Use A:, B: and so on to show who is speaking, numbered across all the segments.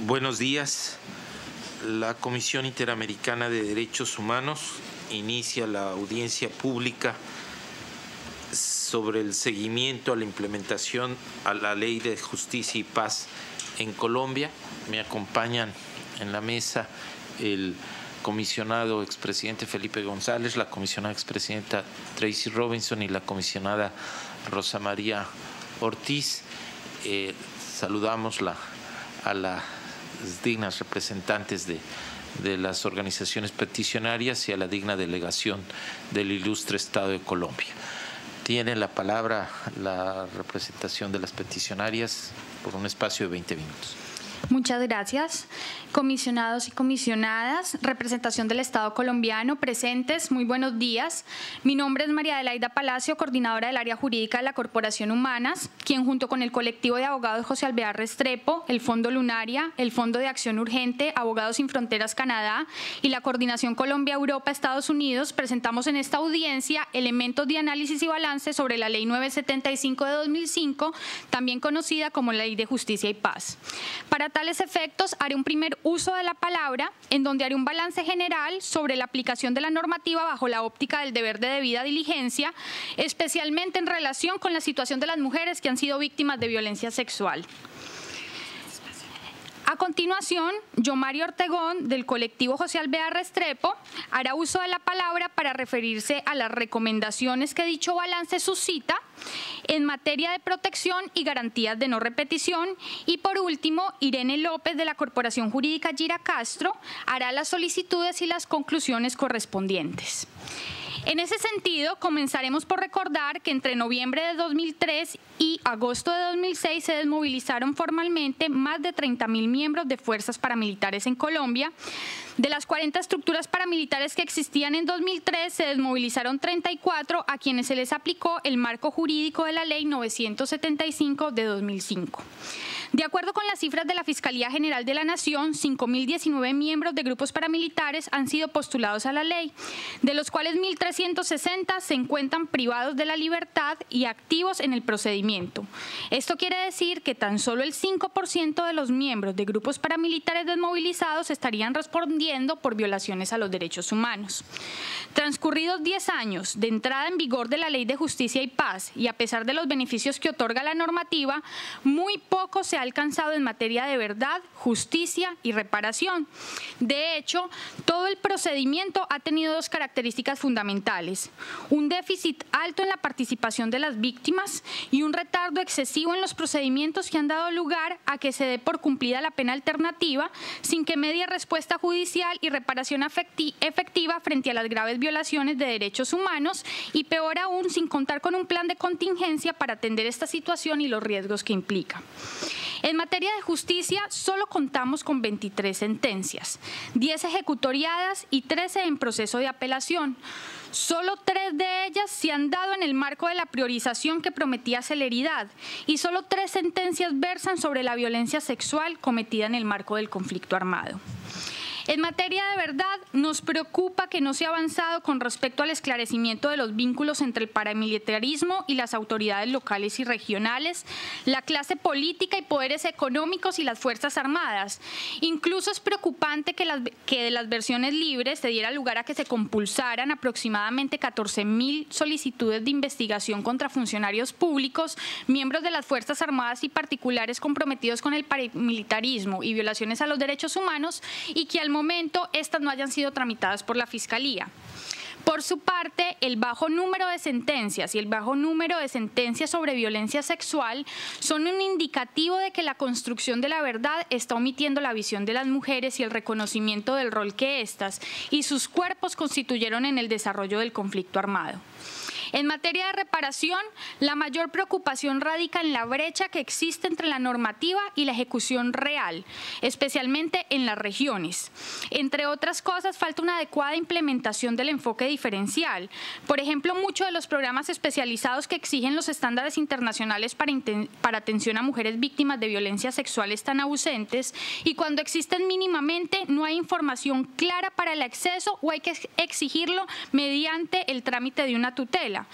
A: Buenos días. La Comisión Interamericana de Derechos Humanos inicia la audiencia pública sobre el seguimiento a la implementación a la Ley de Justicia y Paz en Colombia. Me acompañan en la mesa el comisionado expresidente Felipe González, la comisionada expresidenta Tracy Robinson y la comisionada Rosa María Ortiz. Saludamos a las dignas representantes de las organizaciones peticionarias y a la digna delegación del ilustre Estado de Colombia. Tiene la palabra la representación de las peticionarias por un espacio de 20 minutos.
B: Muchas gracias. Comisionados y comisionadas, representación del Estado colombiano, presentes, muy buenos días. Mi nombre es María Adelaida Palacio, coordinadora del área jurídica de la Corporación Humanas, quien junto con el colectivo de abogados José Alvear Restrepo, el Fondo Lunaria, el Fondo de Acción Urgente, Abogados Sin Fronteras Canadá y la Coordinación Colombia-Europa-Estados Unidos, presentamos en esta audiencia elementos de análisis y balance sobre la Ley 975 de 2005, también conocida como la Ley de Justicia y Paz. Para tales efectos, haré un primer uso de la palabra, en donde haré un balance general sobre la aplicación de la normativa bajo la óptica del deber de debida diligencia, especialmente en relación con la situación de las mujeres que han sido víctimas de violencia sexual. A continuación, Yomari Ortegón, del colectivo José Alvear Restrepo, hará uso de la palabra para referirse a las recomendaciones que dicho balance suscita en materia de protección y garantías de no repetición. Y por último, Irene López, de la Corporación Jurídica Gira Castro, hará las solicitudes y las conclusiones correspondientes. En ese sentido, comenzaremos por recordar que entre noviembre de 2003 y agosto de 2006 se desmovilizaron formalmente más de 30.000 miembros de fuerzas paramilitares en Colombia. De las 40 estructuras paramilitares que existían en 2003, se desmovilizaron 34 a quienes se les aplicó el marco jurídico de la Ley 975 de 2005. De acuerdo con las cifras de la Fiscalía General de la Nación, 5.019 miembros de grupos paramilitares han sido postulados a la ley, de los cuales 1.360 se encuentran privados de la libertad y activos en el procedimiento. Esto quiere decir que tan solo el 5% de los miembros de grupos paramilitares desmovilizados estarían respondiendo por violaciones a los derechos humanos. Transcurridos 10 años de entrada en vigor de la Ley de Justicia y Paz, y a pesar de los beneficios que otorga la normativa, muy poco se ha alcanzado en materia de verdad, justicia y reparación. De hecho, todo el procedimiento ha tenido dos características fundamentales: un déficit alto en la participación de las víctimas y un retardo excesivo en los procedimientos que han dado lugar a que se dé por cumplida la pena alternativa sin que medie respuesta judicial y reparación efectiva frente a las graves violaciones de derechos humanos, y peor aún, sin contar con un plan de contingencia para atender esta situación y los riesgos que implica. En materia de justicia, solo contamos con 23 sentencias, 10 ejecutoriadas y 13 en proceso de apelación. Solo 3 de ellas se han dado en el marco de la priorización que prometía celeridad, y solo 3 sentencias versan sobre la violencia sexual cometida en el marco del conflicto armado. En materia de verdad, nos preocupa que no se ha avanzado con respecto al esclarecimiento de los vínculos entre el paramilitarismo y las autoridades locales y regionales, la clase política y poderes económicos y las Fuerzas Armadas. Incluso es preocupante que de las versiones libres se diera lugar a que se compulsaran aproximadamente 14.000 solicitudes de investigación contra funcionarios públicos, miembros de las Fuerzas Armadas y particulares comprometidos con el paramilitarismo y violaciones a los derechos humanos, y que al momento estas no hayan sido tramitadas por la Fiscalía. Por su parte, el bajo número de sentencias y el bajo número de sentencias sobre violencia sexual son un indicativo de que la construcción de la verdad está omitiendo la visión de las mujeres y el reconocimiento del rol que éstas y sus cuerpos constituyeron en el desarrollo del conflicto armado. En materia de reparación, la mayor preocupación radica en la brecha que existe entre la normativa y la ejecución real, especialmente en las regiones. Entre otras cosas, falta una adecuada implementación del enfoque diferencial. Por ejemplo, muchos de los programas especializados que exigen los estándares internacionales para atención a mujeres víctimas de violencia sexual están ausentes, y cuando existen mínimamente no hay información clara para el acceso o hay que exigirlo mediante el trámite de una tutela. sola.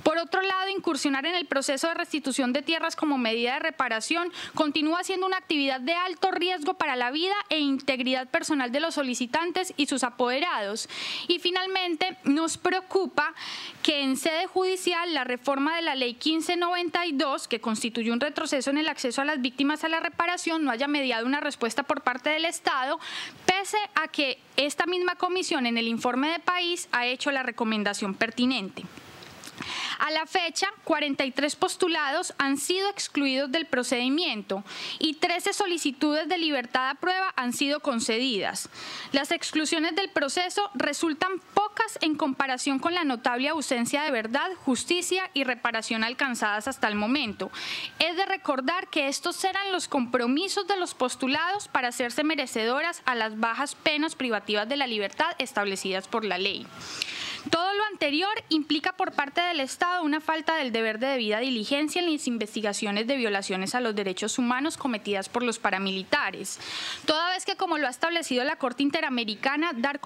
B: Por otro lado, incursionar en el proceso de restitución de tierras como medida de reparación continúa siendo una actividad de alto riesgo para la vida e integridad personal de los solicitantes y sus apoderados. Y finalmente, nos preocupa que en sede judicial la reforma de la Ley 1592, que constituye un retroceso en el acceso a las víctimas a la reparación, no haya mediado una respuesta por parte del Estado, pese a que esta misma comisión en el informe de país ha hecho la recomendación pertinente. A la fecha, 43 postulados han sido excluidos del procedimiento y 13 solicitudes de libertad a prueba han sido concedidas. Las exclusiones del proceso resultan pocas en comparación con la notable ausencia de verdad, justicia y reparación alcanzadas hasta el momento. Es de recordar que estos eran los compromisos de los postulados para hacerse merecedoras a las bajas penas privativas de la libertad establecidas por la ley. Todo lo anterior implica por parte del Estado una falta del deber de debida diligencia en las investigaciones de violaciones a los derechos humanos cometidas por los paramilitares. Toda vez que, como lo ha establecido la Corte Interamericana, dar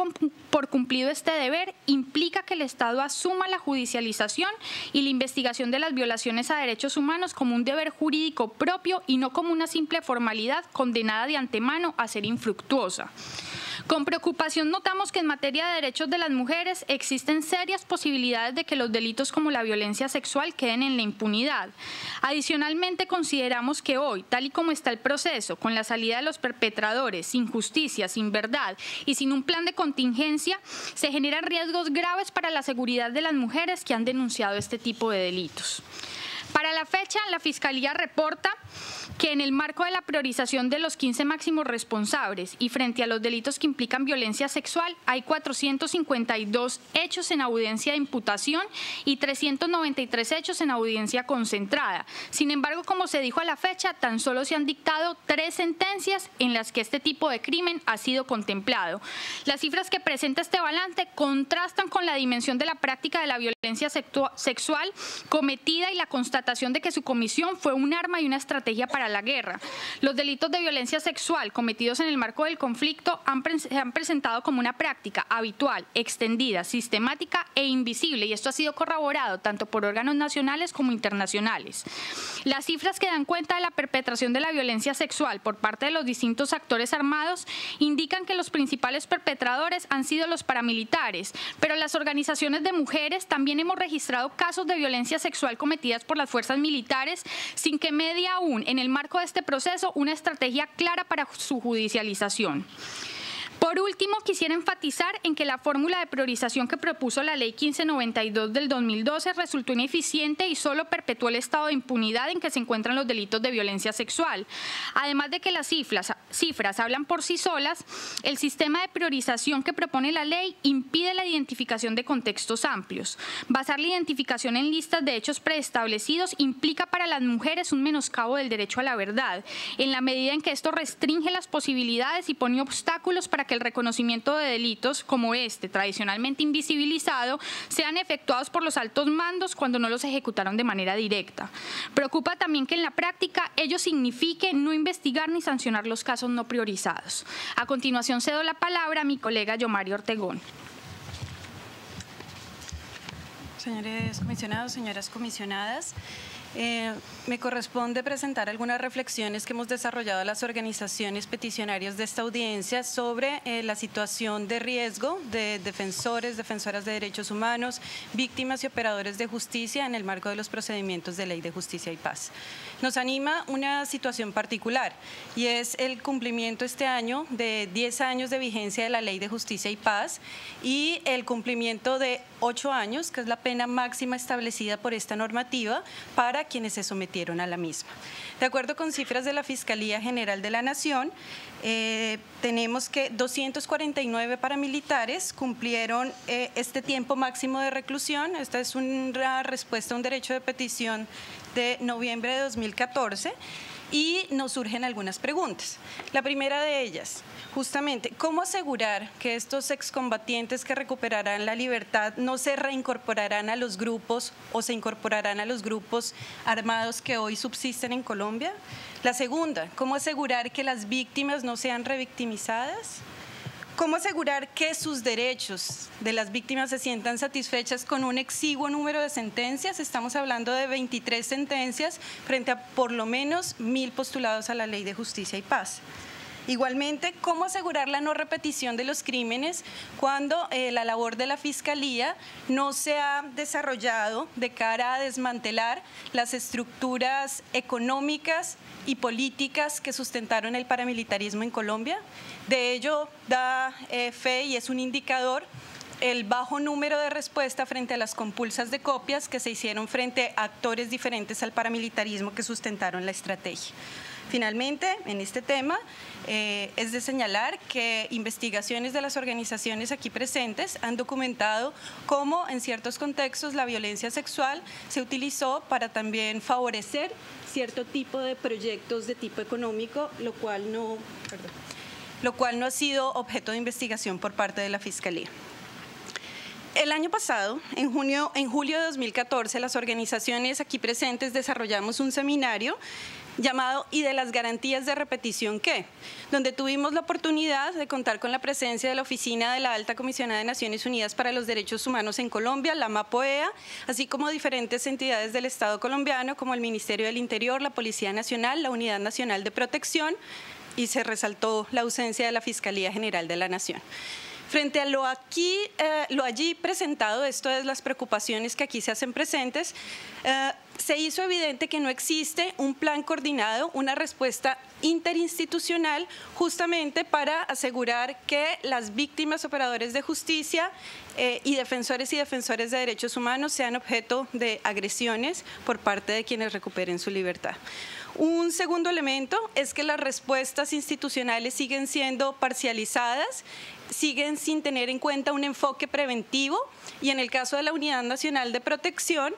B: por cumplido este deber implica que el Estado asuma la judicialización y la investigación de las violaciones a derechos humanos como un deber jurídico propio y no como una simple formalidad condenada de antemano a ser infructuosa. Con preocupación notamos que en materia de derechos de las mujeres existen serias posibilidades de que los delitos como la violencia sexual queden en la impunidad. Adicionalmente, consideramos que hoy, tal y como está el proceso, con la salida de los perpetradores, sin justicia, sin verdad y sin un plan de contingencia, se generan riesgos graves para la seguridad de las mujeres que han denunciado este tipo de delitos. Para la fecha, la Fiscalía reporta que en el marco de la priorización de los 15 máximos responsables y frente a los delitos que implican violencia sexual, hay 452 hechos en audiencia de imputación y 393 hechos en audiencia concentrada. Sin embargo, como se dijo a la fecha, tan solo se han dictado 3 sentencias en las que este tipo de crimen ha sido contemplado. Las cifras que presenta este balance contrastan con la dimensión de la práctica de la violencia sexual cometida y la constatación de que su comisión fue un arma y una estrategia para la guerra. Los delitos de violencia sexual cometidos en el marco del conflicto se han presentado como una práctica habitual, extendida, sistemática e invisible, y esto ha sido corroborado tanto por órganos nacionales como internacionales. Las cifras que dan cuenta de la perpetración de la violencia sexual por parte de los distintos actores armados indican que los principales perpetradores han sido los paramilitares, pero las organizaciones de mujeres también hemos registrado casos de violencia sexual cometidas por las fuerzas militares sin que medie aún en el marco de este proceso una estrategia clara para su judicialización. Por último, quisiera enfatizar en que la fórmula de priorización que propuso la Ley 1592 del 2012 resultó ineficiente y solo perpetuó el estado de impunidad en que se encuentran los delitos de violencia sexual. Además de que las cifras hablan por sí solas, el sistema de priorización que propone la ley impide la identificación de contextos amplios. Basar la identificación en listas de hechos preestablecidos implica para las mujeres un menoscabo del derecho a la verdad, en la medida en que esto restringe las posibilidades y pone obstáculos para que el reconocimiento de delitos como este, tradicionalmente invisibilizado, sean efectuados por los altos mandos cuando no los ejecutaron de manera directa. Preocupa también que en la práctica ello signifique no investigar ni sancionar los casos no priorizados. A continuación cedo la palabra a mi colega Yomario Ortegón.
C: Señores comisionados, señoras comisionadas, me corresponde presentar algunas reflexiones que hemos desarrollado las organizaciones peticionarias de esta audiencia sobre la situación de riesgo de defensores, defensoras de derechos humanos, víctimas y operadores de justicia en el marco de los procedimientos de Ley de Justicia y Paz. Nos anima una situación particular y es el cumplimiento este año de 10 años de vigencia de la Ley de Justicia y Paz y el cumplimiento de 8 años, que es la pena máxima establecida por esta normativa para quienes se sometieron a la misma. De acuerdo con cifras de la Fiscalía General de la Nación, tenemos que 249 paramilitares cumplieron este tiempo máximo de reclusión. Esta es una respuesta a un derecho de petición de noviembre de 2014 y nos surgen algunas preguntas. La primera de ellas, justamente, ¿cómo asegurar que estos excombatientes que recuperarán la libertad no se reincorporarán a los grupos o se incorporarán a los grupos armados que hoy subsisten en Colombia? La segunda, ¿cómo asegurar que las víctimas no sean revictimizadas? ¿Cómo asegurar que sus derechos de las víctimas se sientan satisfechas con un exiguo número de sentencias? Estamos hablando de 23 sentencias frente a por lo menos 1000 postulados a la Ley de Justicia y Paz. Igualmente, ¿cómo asegurar la no repetición de los crímenes cuando la labor de la Fiscalía no se ha desarrollado de cara a desmantelar las estructuras económicas y políticas que sustentaron el paramilitarismo en Colombia? De ello da fe y es un indicador el bajo número de respuesta frente a las compulsas de copias que se hicieron frente a actores diferentes al paramilitarismo que sustentaron la estrategia. Finalmente, en este tema, es de señalar que investigaciones de las organizaciones aquí presentes han documentado cómo en ciertos contextos la violencia sexual se utilizó para también favorecer cierto tipo de proyectos de tipo económico, lo cual no ha sido objeto de investigación por parte de la Fiscalía. El año pasado, en julio de 2014, las organizaciones aquí presentes desarrollamos un seminario llamado ¿Y de las garantías de repetición qué?, donde tuvimos la oportunidad de contar con la presencia de la Oficina de la Alta Comisionada de Naciones Unidas para los Derechos Humanos en Colombia, la MAPOEA, así como diferentes entidades del Estado colombiano como el Ministerio del Interior, la Policía Nacional, la Unidad Nacional de Protección, y se resaltó la ausencia de la Fiscalía General de la Nación. Frente a lo allí presentado, esto es las preocupaciones que aquí se hacen presentes, se hizo evidente que no existe un plan coordinado, una respuesta interinstitucional justamente para asegurar que las víctimas, operadores de justicia y defensores de derechos humanos sean objeto de agresiones por parte de quienes recuperen su libertad. Un segundo elemento es que las respuestas institucionales siguen siendo parcializadas, siguen sin tener en cuenta un enfoque preventivo, y en el caso de la Unidad Nacional de Protección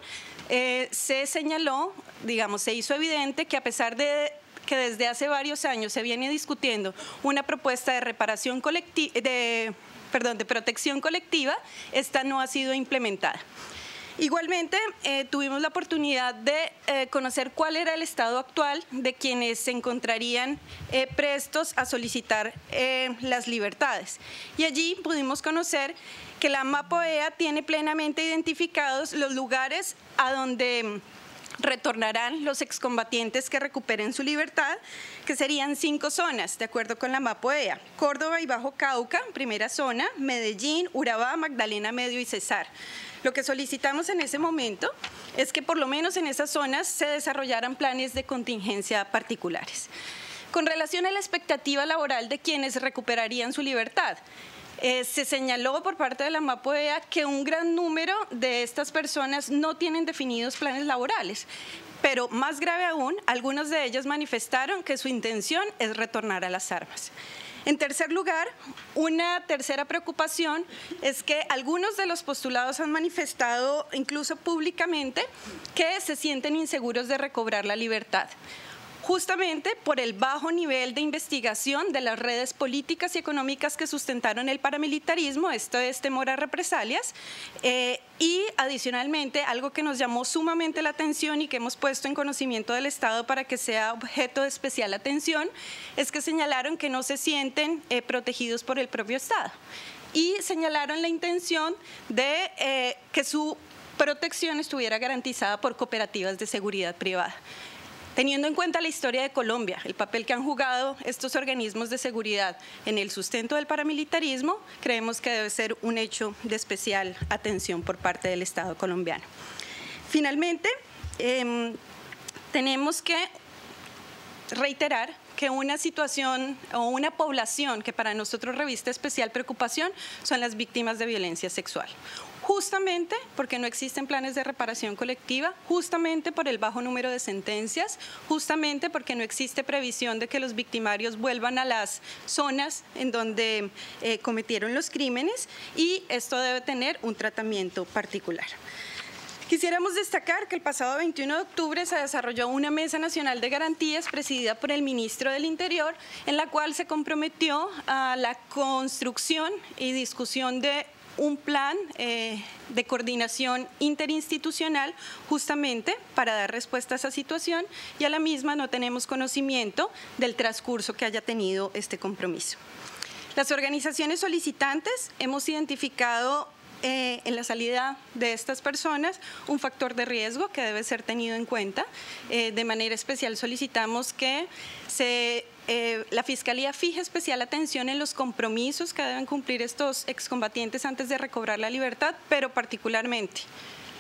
C: se señaló, se hizo evidente que a pesar de que desde hace varios años se viene discutiendo una propuesta de reparación colectiva, de protección colectiva, esta no ha sido implementada. Igualmente, tuvimos la oportunidad de conocer cuál era el estado actual de quienes se encontrarían prestos a solicitar las libertades. Y allí pudimos conocer que la MAPOEA tiene plenamente identificados los lugares a donde retornarán los excombatientes que recuperen su libertad, que serían 5 zonas, de acuerdo con la MAPOEA: Córdoba y Bajo Cauca, primera zona; Medellín, Urabá, Magdalena Medio y Cesar. Lo que solicitamos en ese momento es que por lo menos en esas zonas se desarrollaran planes de contingencia particulares. Con relación a la expectativa laboral de quienes recuperarían su libertad, se señaló por parte de la MAPOEA que un gran número de estas personas no tienen definidos planes laborales, pero más grave aún, algunos de ellos manifestaron que su intención es retornar a las armas. En tercer lugar, una tercera preocupación es que algunos de los postulados han manifestado, incluso públicamente, que se sienten inseguros de recobrar la libertad, justamente por el bajo nivel de investigación de las redes políticas y económicas que sustentaron el paramilitarismo, esto es temor a represalias, y adicionalmente algo que nos llamó sumamente la atención y que hemos puesto en conocimiento del Estado para que sea objeto de especial atención, es que señalaron que no se sienten protegidos por el propio Estado, y señalaron la intención de que su protección estuviera garantizada por cooperativas de seguridad privada. Teniendo en cuenta la historia de Colombia, el papel que han jugado estos organismos de seguridad en el sustento del paramilitarismo, creemos que debe ser un hecho de especial atención por parte del Estado colombiano. Finalmente, tenemos que reiterar que una situación o una población que para nosotros reviste especial preocupación son las víctimas de violencia sexual. Justamente porque no existen planes de reparación colectiva, justamente por el bajo número de sentencias, justamente porque no existe previsión de que los victimarios vuelvan a las zonas en donde cometieron los crímenes, y esto debe tener un tratamiento particular. Quisiéramos destacar que el pasado 21 de octubre se desarrolló una Mesa Nacional de Garantías presidida por el Ministro del Interior, en la cual se comprometió a la construcción y discusión de un plan de coordinación interinstitucional justamente para dar respuesta a esa situación, y a la misma no tenemos conocimiento del transcurso que haya tenido este compromiso. Las organizaciones solicitantes hemos identificado en la salida de estas personas un factor de riesgo que debe ser tenido en cuenta. De manera especial solicitamos que la Fiscalía fije especial atención en los compromisos que deben cumplir estos excombatientes antes de recobrar la libertad, pero particularmente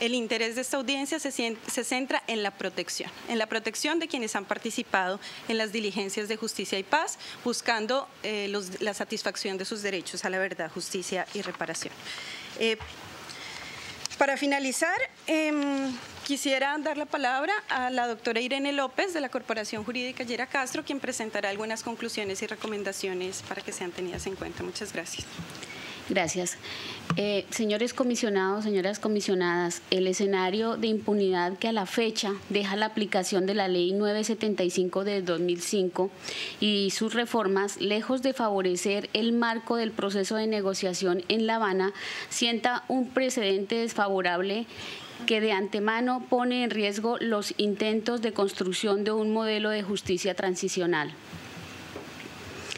C: el interés de esta audiencia se centra en la protección de quienes han participado en las diligencias de justicia y paz, buscando la satisfacción de sus derechos a la verdad, justicia y reparación. Para finalizar, quisiera dar la palabra a la doctora Irene López de la Corporación Jurídica Llera Castro, quien presentará algunas conclusiones y recomendaciones para que sean tenidas en cuenta. Muchas gracias.
D: Gracias. Señores comisionados, señoras comisionadas, el escenario de impunidad que a la fecha deja la aplicación de la Ley 975 de 2005 y sus reformas, lejos de favorecer el marco del proceso de negociación en La Habana, sienta un precedente desfavorable que de antemano pone en riesgo los intentos de construcción de un modelo de justicia transicional.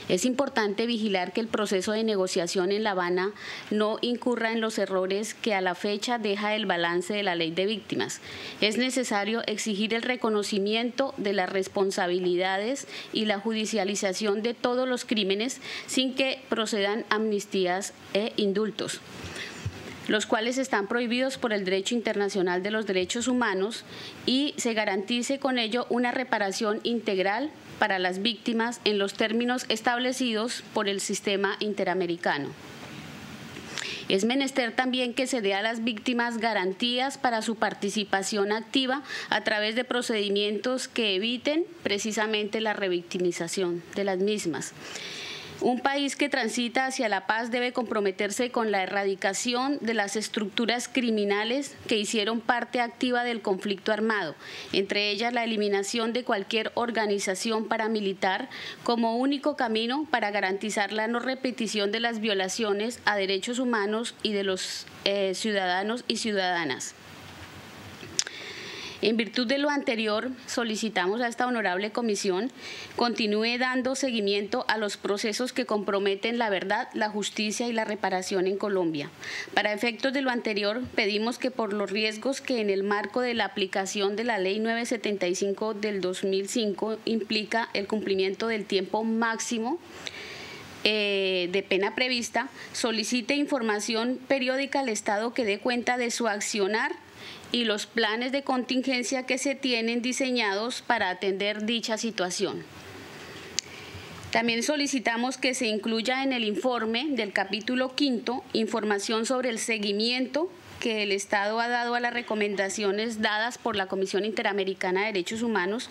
D: Es importante vigilar que el proceso de negociación en La Habana no incurra en los errores que a la fecha deja el balance de la ley de víctimas. Es necesario exigir el reconocimiento de las responsabilidades y la judicialización de todos los crímenes sin que procedan amnistías e indultos, los cuales están prohibidos por el derecho internacional de los derechos humanos, y se garantice con ello una reparación integral para las víctimas en los términos establecidos por el sistema interamericano. Es menester también que se dé a las víctimas garantías para su participación activa a través de procedimientos que eviten precisamente la revictimización de las mismas. Un país que transita hacia la paz debe comprometerse con la erradicación de las estructuras criminales que hicieron parte activa del conflicto armado, entre ellas la eliminación de cualquier organización paramilitar como único camino para garantizar la no repetición de las violaciones a derechos humanos y de los ciudadanos y ciudadanas. En virtud de lo anterior, solicitamos a esta honorable comisión continúe dando seguimiento a los procesos que comprometen la verdad, la justicia y la reparación en Colombia. Para efectos de lo anterior, pedimos que por los riesgos que en el marco de la aplicación de la Ley 975 del 2005 implica el cumplimiento del tiempo máximo de pena prevista, solicite información periódica al Estado que dé cuenta de su accionar y los planes de contingencia que se tienen diseñados para atender dicha situación. También solicitamos que se incluya en el informe del capítulo 5 información sobre el seguimiento que el Estado ha dado a las recomendaciones dadas por la Comisión Interamericana de Derechos Humanos,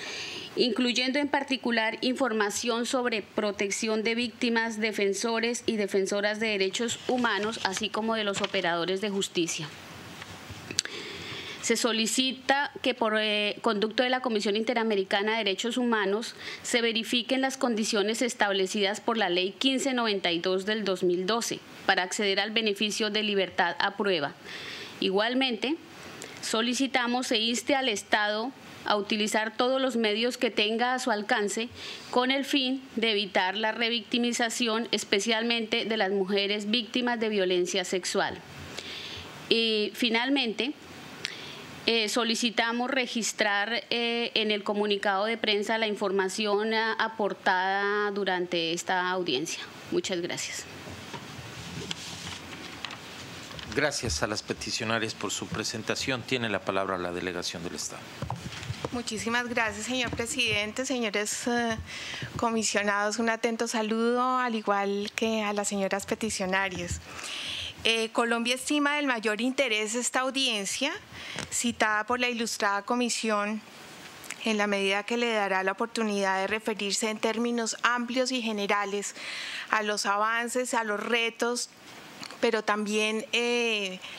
D: incluyendo en particular información sobre protección de víctimas, defensores y defensoras de derechos humanos, así como de los operadores de justicia. Se solicita que por conducto de la Comisión Interamericana de Derechos Humanos se verifiquen las condiciones establecidas por la Ley 1592 del 2012 para acceder al beneficio de libertad a prueba. Igualmente, solicitamos se inste al Estado a utilizar todos los medios que tenga a su alcance con el fin de evitar la revictimización, especialmente de las mujeres víctimas de violencia sexual. Y finalmente, solicitamos registrar en el comunicado de prensa la información aportada durante esta audiencia. Muchas gracias.
A: Gracias a las peticionarias por su presentación. Tiene la palabra la delegación del Estado.
E: Muchísimas gracias, señor presidente, señores comisionados. Un atento saludo, al igual que a las señoras peticionarias. Colombia estima del mayor interés esta audiencia citada por la ilustrada comisión en la medida que le dará la oportunidad de referirse en términos amplios y generales a los avances, a los retos, pero también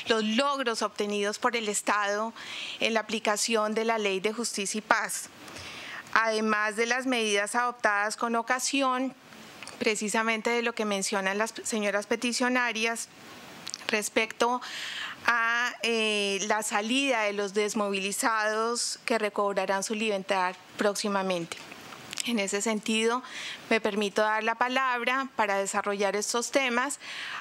E: los logros obtenidos por el Estado en la aplicación de la Ley de Justicia y Paz, además de las medidas adoptadas con ocasión precisamente de lo que mencionan las señoras peticionarias respecto a la salida de los desmovilizados que recobrarán su libertad próximamente. En ese sentido, me permito dar la palabra para desarrollar estos temas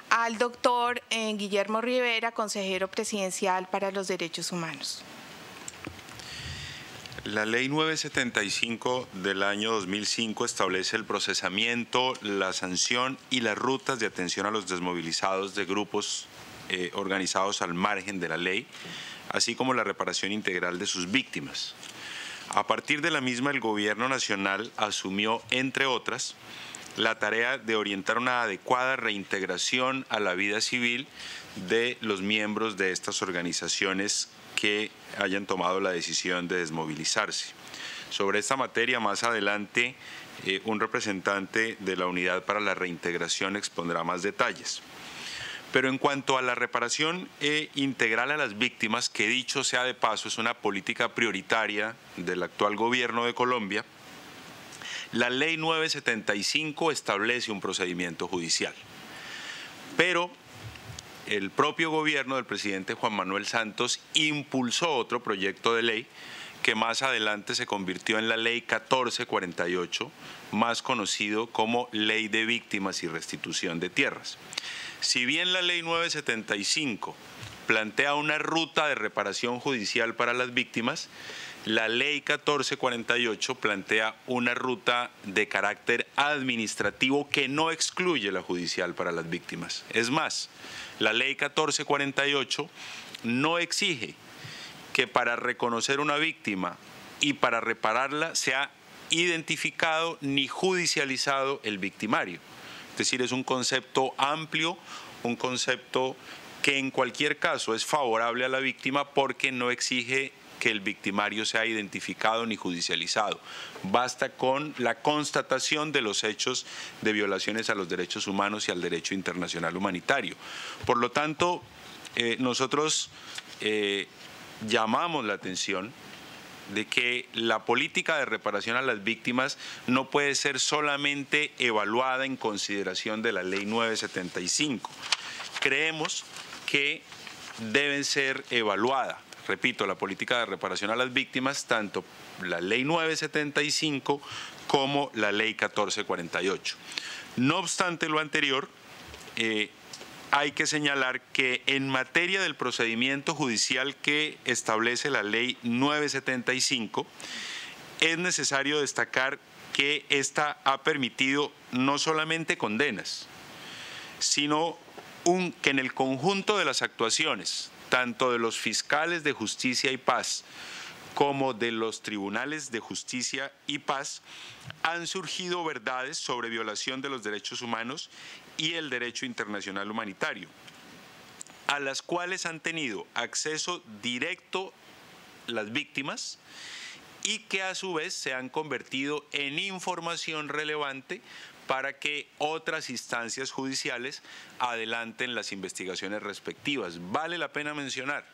E: al doctor Guillermo Rivera, consejero presidencial para los derechos humanos.
F: La Ley 975 del año 2005 establece el procesamiento, la sanción y las rutas de atención a los desmovilizados de grupos organizados al margen de la ley, así como la reparación integral de sus víctimas. A partir de la misma, el Gobierno Nacional asumió, entre otras, la tarea de orientar una adecuada reintegración a la vida civil de los miembros de estas organizaciones que hayan tomado la decisión de desmovilizarse. Sobre esta materia, más adelante, un representante de la Unidad para la Reintegración expondrá más detalles. Pero en cuanto a la reparación integral a las víctimas, que dicho sea de paso es una política prioritaria del actual gobierno de Colombia, la Ley 975 establece un procedimiento judicial. Pero el propio gobierno del presidente Juan Manuel Santos impulsó otro proyecto de ley que más adelante se convirtió en la Ley 1448, más conocido como Ley de Víctimas y Restitución de Tierras. Si bien la Ley 975 plantea una ruta de reparación judicial para las víctimas, la Ley 1448 plantea una ruta de carácter administrativo que no excluye la judicial para las víctimas. Es más, la Ley 1448 no exige que para reconocer una víctima y para repararla sea identificado ni judicializado el victimario. Es decir, es un concepto amplio, un concepto que en cualquier caso es favorable a la víctima porque no exige que el victimario sea identificado ni judicializado. Basta con la constatación de los hechos de violaciones a los derechos humanos y al derecho internacional humanitario. Por lo tanto, nosotros llamamos la atención de que la política de reparación a las víctimas no puede ser solamente evaluada en consideración de la Ley 975. Creemos que deben ser evaluadas, repito, la política de reparación a las víctimas, tanto la Ley 975 como la Ley 1448. No obstante lo anterior, hay que señalar que en materia del procedimiento judicial que establece la Ley 975, es necesario destacar que esta ha permitido no solamente condenas, sino que en el conjunto de las actuaciones, tanto de los fiscales de justicia y paz como de los tribunales de justicia y paz, han surgido verdades sobre violación de los derechos humanos y el derecho internacional humanitario, a las cuales han tenido acceso directo las víctimas y que a su vez se han convertido en información relevante para que otras instancias judiciales adelanten las investigaciones respectivas. Vale la pena mencionar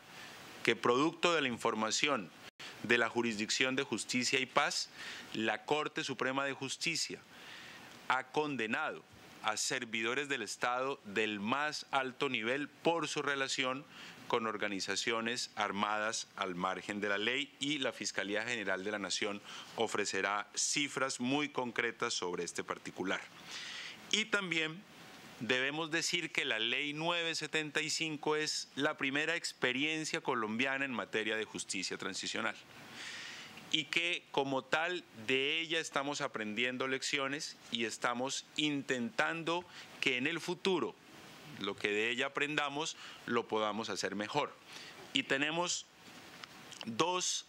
F: que producto de la información de la Jurisdicción de Justicia y Paz, la Corte Suprema de Justicia ha condenado a servidores del Estado del más alto nivel por su relación con organizaciones armadas al margen de la ley, y la Fiscalía General de la Nación ofrecerá cifras muy concretas sobre este particular. Y también debemos decir que la Ley 975 es la primera experiencia colombiana en materia de justicia transicional y que como tal de ella estamos aprendiendo lecciones y estamos intentando que en el futuro lo que de ella aprendamos lo podamos hacer mejor. Y tenemos dos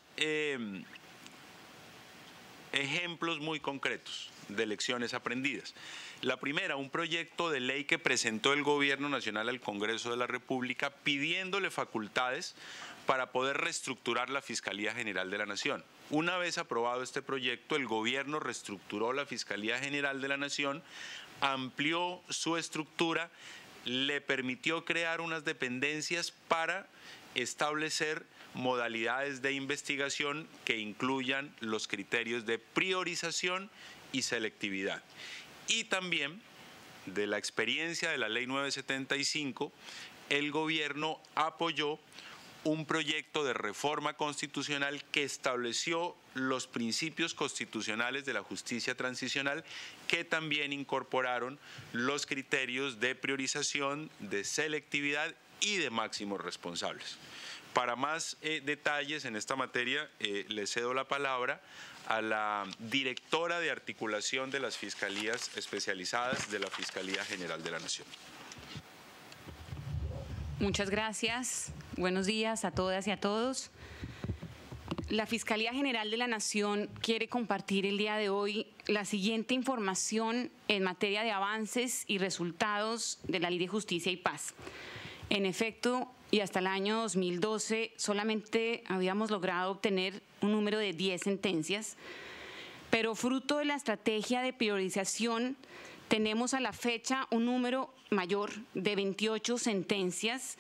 F: ejemplos muy concretos de lecciones aprendidas. La primera, un proyecto de ley que presentó el Gobierno Nacional al Congreso de la República pidiéndole facultades para poder reestructurar la Fiscalía General de la Nación. Una vez aprobado este proyecto, el Gobierno reestructuró la Fiscalía General de la Nación, amplió su estructura, le permitió crear unas dependencias para establecer modalidades de investigación que incluyan los criterios de priorización y selectividad. Y también, de la experiencia de la Ley 975, el gobierno apoyó un proyecto de reforma constitucional que estableció los principios constitucionales de la justicia transicional, que también incorporaron los criterios de priorización, de selectividad y de máximos responsables. Para más detalles en esta materia, le cedo la palabra a la directora de articulación de las fiscalías especializadas de la Fiscalía General de la Nación.
G: Muchas gracias. Buenos días a todas y a todos. La Fiscalía General de la Nación quiere compartir el día de hoy la siguiente información en materia de avances y resultados de la Ley de Justicia y Paz. En efecto, y hasta el año 2012 solamente habíamos logrado obtener un número de 10 sentencias, pero fruto de la estrategia de priorización tenemos a la fecha un número mayor de 28 sentencias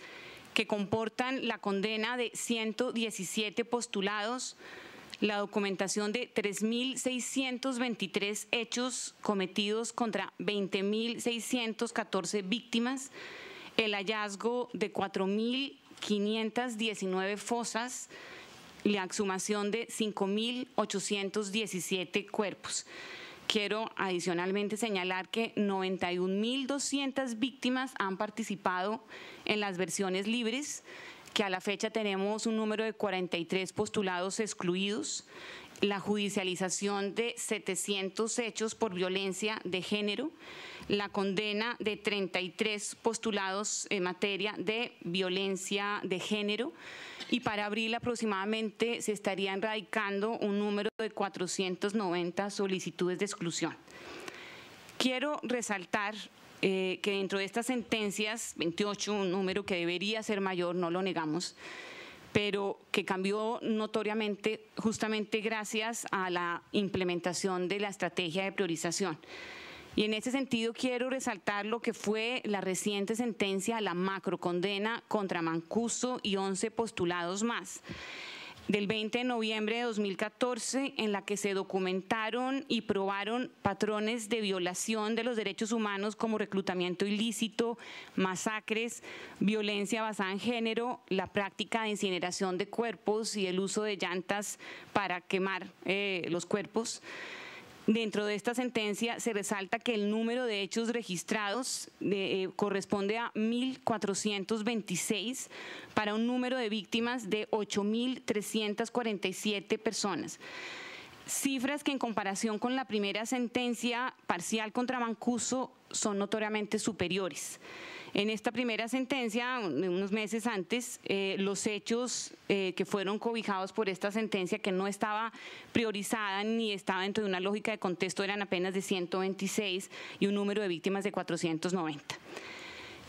G: que comportan la condena de 117 postulados, la documentación de 3.623 hechos cometidos contra 20.614 víctimas, el hallazgo de 4.519 fosas, la exhumación de 5.817 cuerpos. Quiero adicionalmente señalar que 91.200 víctimas han participado en las versiones libres, que a la fecha tenemos un número de 43 postulados excluidos, la judicialización de 700 hechos por violencia de género, la condena de 33 postulados en materia de violencia de género, y para abril aproximadamente se estarían radicando un número de 490 solicitudes de exclusión. Quiero resaltar que dentro de estas sentencias, 28, un número que debería ser mayor, no lo negamos, pero que cambió notoriamente justamente gracias a la implementación de la estrategia de priorización. Y en ese sentido quiero resaltar lo que fue la reciente sentencia a la macrocondena contra Mancuso y 11 postulados más, del 20 de noviembre de 2014, en la que se documentaron y probaron patrones de violación de los derechos humanos como reclutamiento ilícito, masacres, violencia basada en género, la práctica de incineración de cuerpos y el uso de llantas para quemar los cuerpos. Dentro de esta sentencia se resalta que el número de hechos registrados corresponde a 1.426 para un número de víctimas de 8.347 personas. Cifras que en comparación con la primera sentencia parcial contra Mancuso son notoriamente superiores. En esta primera sentencia, unos meses antes, los hechos que fueron cobijados por esta sentencia, que no estaba priorizada ni estaba dentro de una lógica de contexto, eran apenas de 126 y un número de víctimas de 490.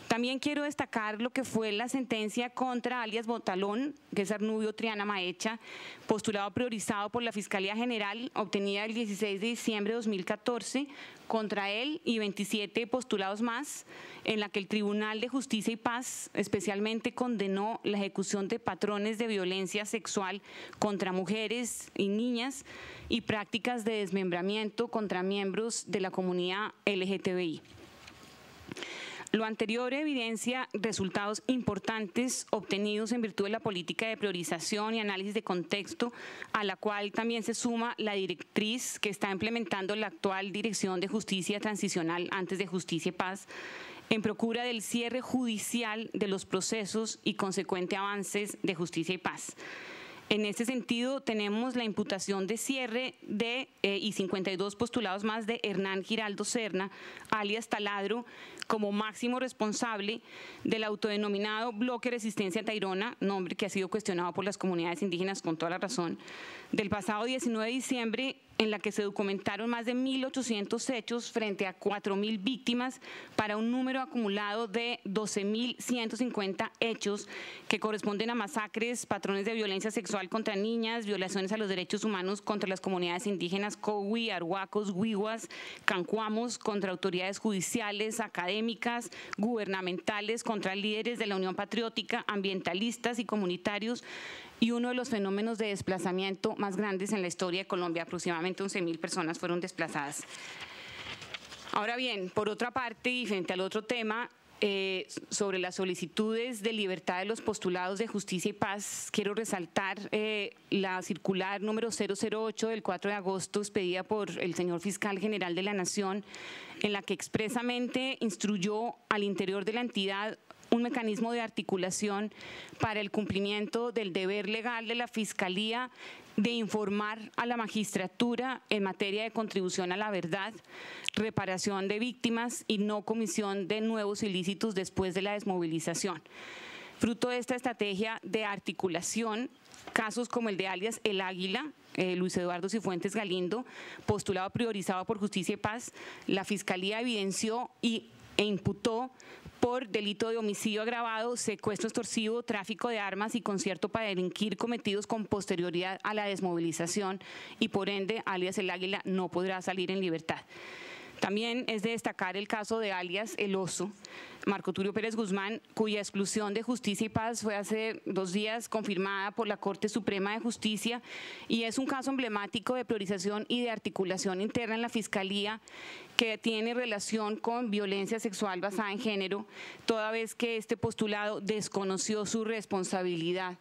G: También quiero destacar lo que fue la sentencia contra alias Botalón, que es Arnubio Triana Maecha, postulado priorizado por la Fiscalía General, obtenida el 16 de diciembre de 2014, contra él y 27 postulados más, en la que el Tribunal de Justicia y Paz especialmente condenó la ejecución de patrones de violencia sexual contra mujeres y niñas y prácticas de desmembramiento contra miembros de la comunidad LGTBI. Lo anterior evidencia resultados importantes obtenidos en virtud de la política de priorización y análisis de contexto, a la cual también se suma la directriz que está implementando la actual Dirección de Justicia Transicional, antes de Justicia y Paz, en procura del cierre judicial de los procesos y consecuente avances de justicia y paz. En este sentido, tenemos la imputación de cierre de y 52 postulados más de Hernán Giraldo Serna, alias Taladro, como máximo responsable del autodenominado Bloque Resistencia Tayrona, nombre que ha sido cuestionado por las comunidades indígenas con toda la razón, del pasado 19 de diciembre, en la que se documentaron más de 1.800 hechos frente a 4.000 víctimas para un número acumulado de 12.150 hechos que corresponden a masacres, patrones de violencia sexual contra niñas, violaciones a los derechos humanos contra las comunidades indígenas Cowi, Arhuacos, Huihuas, Cancuamos, contra autoridades judiciales, académicas, gubernamentales, contra líderes de la Unión Patriótica, ambientalistas y comunitarios, y uno de los fenómenos de desplazamiento más grandes en la historia de Colombia. Aproximadamente 11.000 personas fueron desplazadas. Ahora bien, por otra parte, y frente al otro tema, sobre las solicitudes de libertad de los postulados de Justicia y Paz, quiero resaltar la circular número 008 del 4 de agosto expedida por el señor Fiscal General de la Nación, en la que expresamente instruyó al interior de la entidad un mecanismo de articulación para el cumplimiento del deber legal de la Fiscalía de informar a la magistratura en materia de contribución a la verdad, reparación de víctimas y no comisión de nuevos ilícitos después de la desmovilización. Fruto de esta estrategia de articulación, casos como el de alias El Águila, Luis Eduardo Cifuentes Galindo, postulado priorizado por Justicia y Paz, la Fiscalía evidenció e imputó por delito de homicidio agravado, secuestro extorsivo, tráfico de armas y concierto para delinquir cometidos con posterioridad a la desmovilización y por ende alias El Águila no podrá salir en libertad. También es de destacar el caso de alias El Oso, Marco Tulio Pérez Guzmán, cuya exclusión de Justicia y Paz fue hace 2 días confirmada por la Corte Suprema de Justicia y es un caso emblemático de priorización y de articulación interna en la Fiscalía que tiene relación con violencia sexual basada en género, toda vez que este postulado desconoció su responsabilidad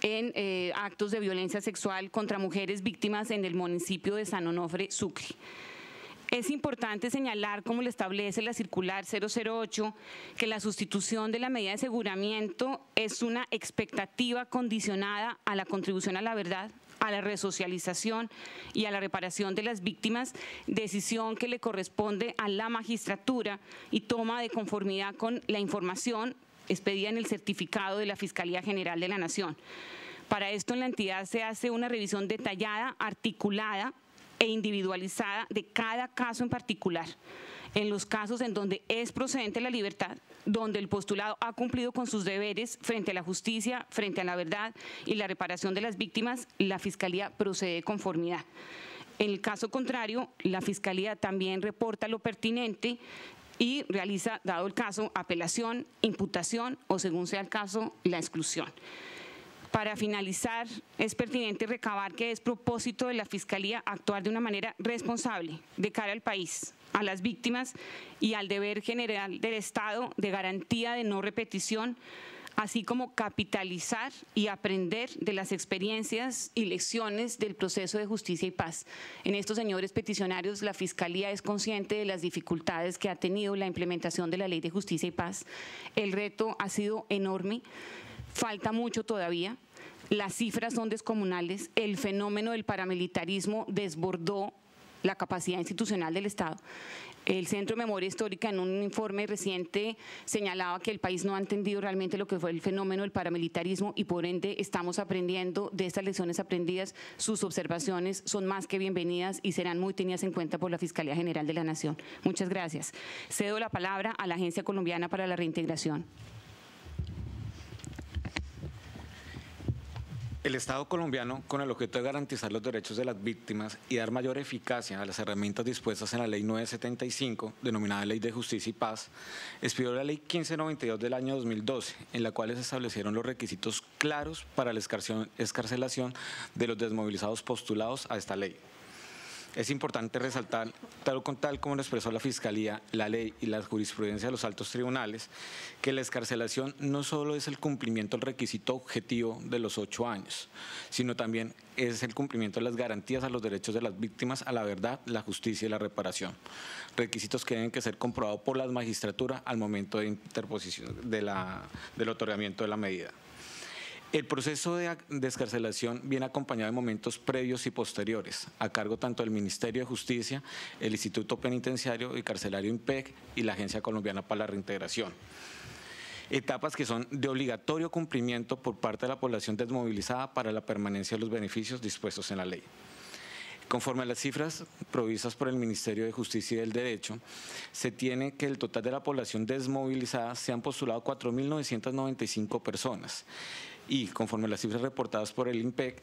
G: en actos de violencia sexual contra mujeres víctimas en el municipio de San Onofre, Sucre. Es importante señalar, como lo establece la circular 008, que la sustitución de la medida de aseguramiento es una expectativa condicionada a la contribución a la verdad, a la resocialización y a la reparación de las víctimas, decisión que le corresponde a la magistratura y toma de conformidad con la información expedida en el certificado de la Fiscalía General de la Nación. Para esto en la entidad se hace una revisión detallada, articulada e individualizada de cada caso en particular. En los casos en donde es procedente la libertad, donde el postulado ha cumplido con sus deberes frente a la justicia, frente a la verdad y la reparación de las víctimas, la Fiscalía procede de conformidad. En el caso contrario, la Fiscalía también reporta lo pertinente y realiza, dado el caso, apelación, imputación o, según sea el caso, la exclusión. Para finalizar, es pertinente recabar que es propósito de la Fiscalía actuar de una manera responsable de cara al país, a las víctimas y al deber general del Estado de garantía de no repetición, así como capitalizar y aprender de las experiencias y lecciones del proceso de Justicia y Paz. En estos, señores peticionarios, la Fiscalía es consciente de las dificultades que ha tenido la implementación de la Ley de Justicia y Paz. El reto ha sido enorme. Falta mucho todavía, las cifras son descomunales, el fenómeno del paramilitarismo desbordó la capacidad institucional del Estado. El Centro de Memoria Histórica en un informe reciente señalaba que el país no ha entendido realmente lo que fue el fenómeno del paramilitarismo y por ende estamos aprendiendo de estas lecciones aprendidas. Sus observaciones son más que bienvenidas y serán muy tenidas en cuenta por la Fiscalía General de la Nación. Muchas gracias. Cedo la palabra a la Agencia Colombiana para la Reintegración.
H: El Estado colombiano, con el objeto de garantizar los derechos de las víctimas y dar mayor eficacia a las herramientas dispuestas en la Ley 975, denominada Ley de Justicia y Paz, expidió la Ley 1592 del año 2012, en la cual se establecieron los requisitos claros para la excarcelación de los desmovilizados postulados a esta ley. Es importante resaltar, tal como lo expresó la Fiscalía, la ley y la jurisprudencia de los altos tribunales, que la excarcelación no solo es el cumplimiento del requisito objetivo de los 8 años, sino también es el cumplimiento de las garantías a los derechos de las víctimas, a la verdad, la justicia y la reparación. Requisitos que deben que ser comprobados por la magistratura al momento de interposición del otorgamiento de la medida. El proceso de excarcelación viene acompañado de momentos previos y posteriores, a cargo tanto del Ministerio de Justicia, el Instituto Penitenciario y Carcelario INPEC y la Agencia Colombiana para la Reintegración. Etapas que son de obligatorio cumplimiento por parte de la población desmovilizada para la permanencia de los beneficios dispuestos en la ley. Conforme a las cifras provistas por el Ministerio de Justicia y del Derecho, se tiene que el total de la población desmovilizada se han postulado 4.995 personas. Y conforme a las cifras reportadas por el INPEC,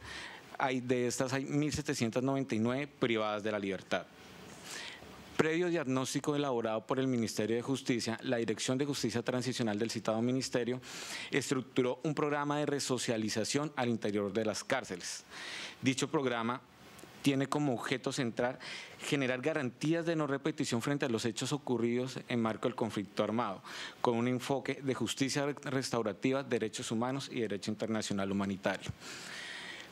H: de estas hay 1.799 privadas de la libertad. Previo diagnóstico elaborado por el Ministerio de Justicia, la Dirección de Justicia Transicional del citado ministerio estructuró un programa de resocialización al interior de las cárceles. Dicho programa tiene como objeto central generar garantías de no repetición frente a los hechos ocurridos en marco del conflicto armado, con un enfoque de justicia restaurativa, derechos humanos y derecho internacional humanitario.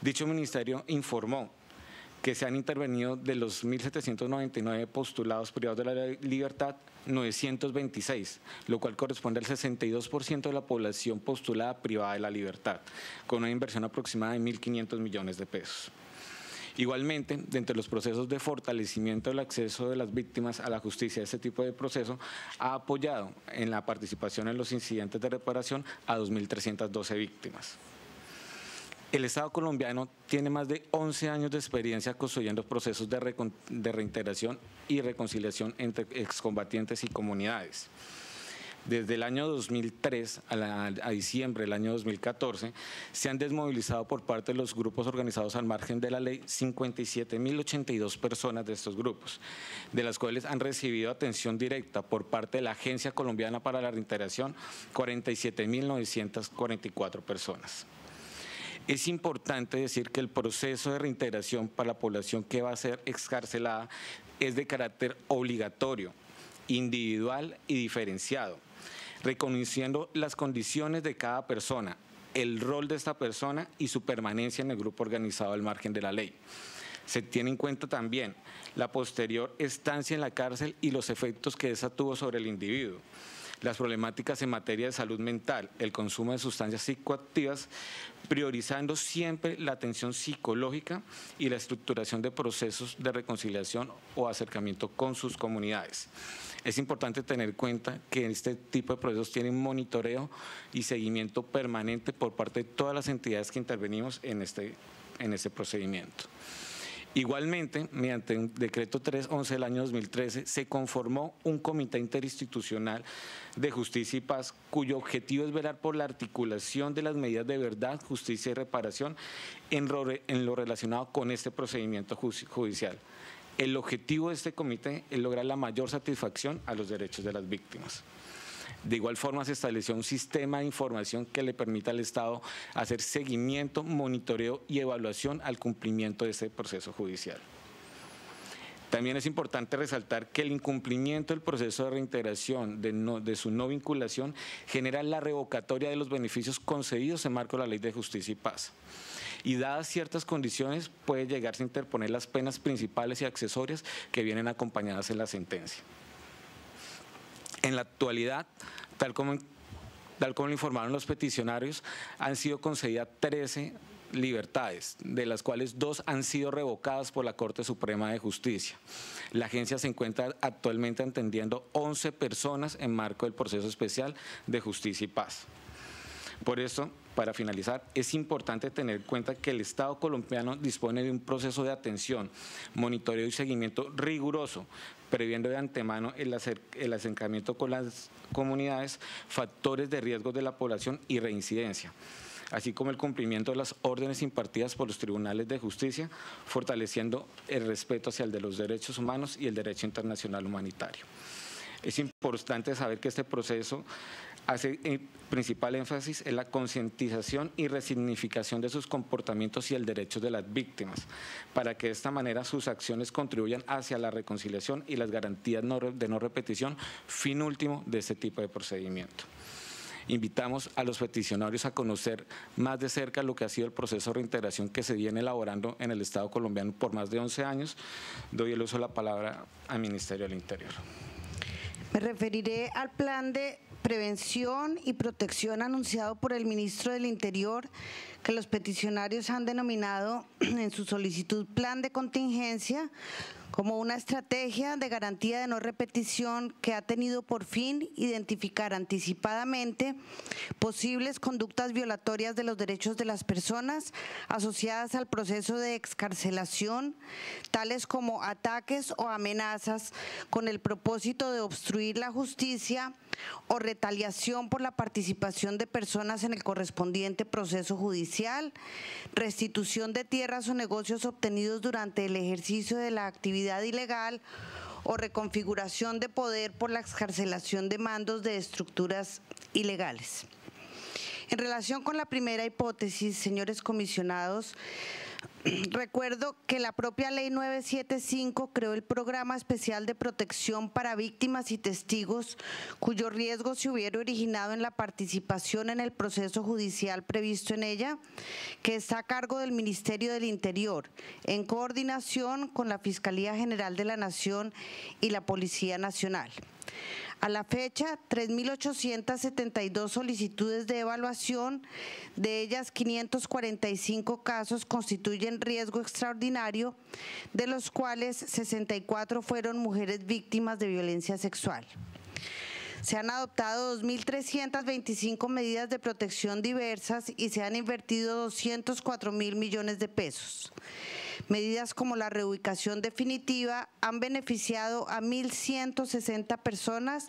H: Dicho ministerio informó que se han intervenido de los 1.799 postulados privados de la libertad, 926, lo cual corresponde al 62% de la población postulada privada de la libertad, con una inversión aproximada de 1.500 millones de pesos. Igualmente, dentro de los procesos de fortalecimiento del acceso de las víctimas a la justicia, este tipo de proceso ha apoyado en la participación en los incidentes de reparación a 2.312 víctimas. El Estado colombiano tiene más de 11 años de experiencia construyendo procesos de reintegración y reconciliación entre excombatientes y comunidades. Desde el año 2003 a diciembre del año 2014, se han desmovilizado por parte de los grupos organizados al margen de la ley 57.082 personas de estos grupos, de las cuales han recibido atención directa por parte de la Agencia Colombiana para la Reintegración 47.944 personas. Es importante decir que el proceso de reintegración para la población que va a ser excarcelada es de carácter obligatorio, individual y diferenciado, reconociendo las condiciones de cada persona, el rol de esta persona y su permanencia en el grupo organizado al margen de la ley. Se tiene en cuenta también la posterior estancia en la cárcel y los efectos que esa tuvo sobre el individuo, las problemáticas en materia de salud mental, el consumo de sustancias psicoactivas, priorizando siempre la atención psicológica y la estructuración de procesos de reconciliación o acercamiento con sus comunidades. Es importante tener en cuenta que este tipo de procesos tienen monitoreo y seguimiento permanente por parte de todas las entidades que intervenimos en este procedimiento. Igualmente, mediante un decreto 311 del año 2013, se conformó un comité interinstitucional de justicia y paz, cuyo objetivo es velar por la articulación de las medidas de verdad, justicia y reparación en lo relacionado con este procedimiento judicial. El objetivo de este comité es lograr la mayor satisfacción a los derechos de las víctimas. De igual forma, se estableció un sistema de información que le permita al Estado hacer seguimiento, monitoreo y evaluación al cumplimiento de este proceso judicial. También es importante resaltar que el incumplimiento del proceso de reintegración de su no vinculación genera la revocatoria de los beneficios concedidos en marco de la Ley de Justicia y Paz. Y dadas ciertas condiciones, puede llegarse a interponer las penas principales y accesorias que vienen acompañadas en la sentencia. En la actualidad, tal como lo informaron los peticionarios, han sido concedidas 13 libertades, de las cuales 2 han sido revocadas por la Corte Suprema de Justicia. La agencia se encuentra actualmente atendiendo 11 personas en marco del proceso especial de justicia y paz. Por eso, para finalizar, es importante tener en cuenta que el Estado colombiano dispone de un proceso de atención, monitoreo y seguimiento riguroso, previendo de antemano el acercamiento con las comunidades, factores de riesgo de la población y reincidencia, así como el cumplimiento de las órdenes impartidas por los tribunales de justicia, fortaleciendo el respeto hacia el de los derechos humanos y el derecho internacional humanitario. Es importante saber que este proceso hace principal énfasis en la concientización y resignificación de sus comportamientos y el derecho de las víctimas, para que de esta manera sus acciones contribuyan hacia la reconciliación y las garantías de no repetición, fin último de este tipo de procedimiento. Invitamos a los peticionarios a conocer más de cerca lo que ha sido el proceso de reintegración que se viene elaborando en el Estado colombiano por más de 11 años. Doy el uso de la palabra al Ministerio del Interior.
I: Me referiré al plan de prevención y protección anunciado por el ministro del Interior, que los peticionarios han denominado en su solicitud plan de contingencia, como una estrategia de garantía de no repetición que ha tenido por fin identificar anticipadamente posibles conductas violatorias de los derechos de las personas asociadas al proceso de excarcelación, tales como ataques o amenazas con el propósito de obstruir la justicia o retaliación por la participación de personas en el correspondiente proceso judicial, restitución de tierras o negocios obtenidos durante el ejercicio de la actividad ilegal o reconfiguración de poder por la excarcelación de mandos de estructuras ilegales. En relación con la primera hipótesis, señores comisionados, Recuerdo que la propia Ley 975 creó el Programa Especial de Protección para Víctimas y Testigos cuyo riesgo se hubiera originado en la participación en el proceso judicial previsto en ella, que está a cargo del Ministerio del Interior, en coordinación con la Fiscalía General de la Nación y la Policía Nacional. A la fecha, 3.872 solicitudes de evaluación, de ellas 545 casos constituyen riesgo extraordinario, de los cuales 64 fueron mujeres víctimas de violencia sexual. Se han adoptado 2.325 medidas de protección diversas y se han invertido 204.000 millones de pesos. Medidas como la reubicación definitiva han beneficiado a 1.160 personas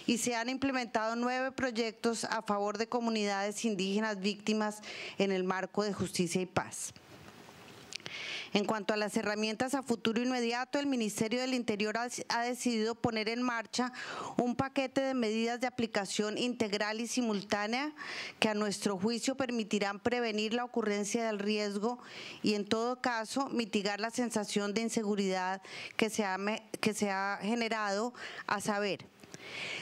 I: y se han implementado 9 proyectos a favor de comunidades indígenas víctimas en el marco de justicia y paz. En cuanto a las herramientas a futuro inmediato, el Ministerio del Interior ha decidido poner en marcha un paquete de medidas de aplicación integral y simultánea que a nuestro juicio permitirán prevenir la ocurrencia del riesgo y en todo caso mitigar la sensación de inseguridad que se ha generado, a saber: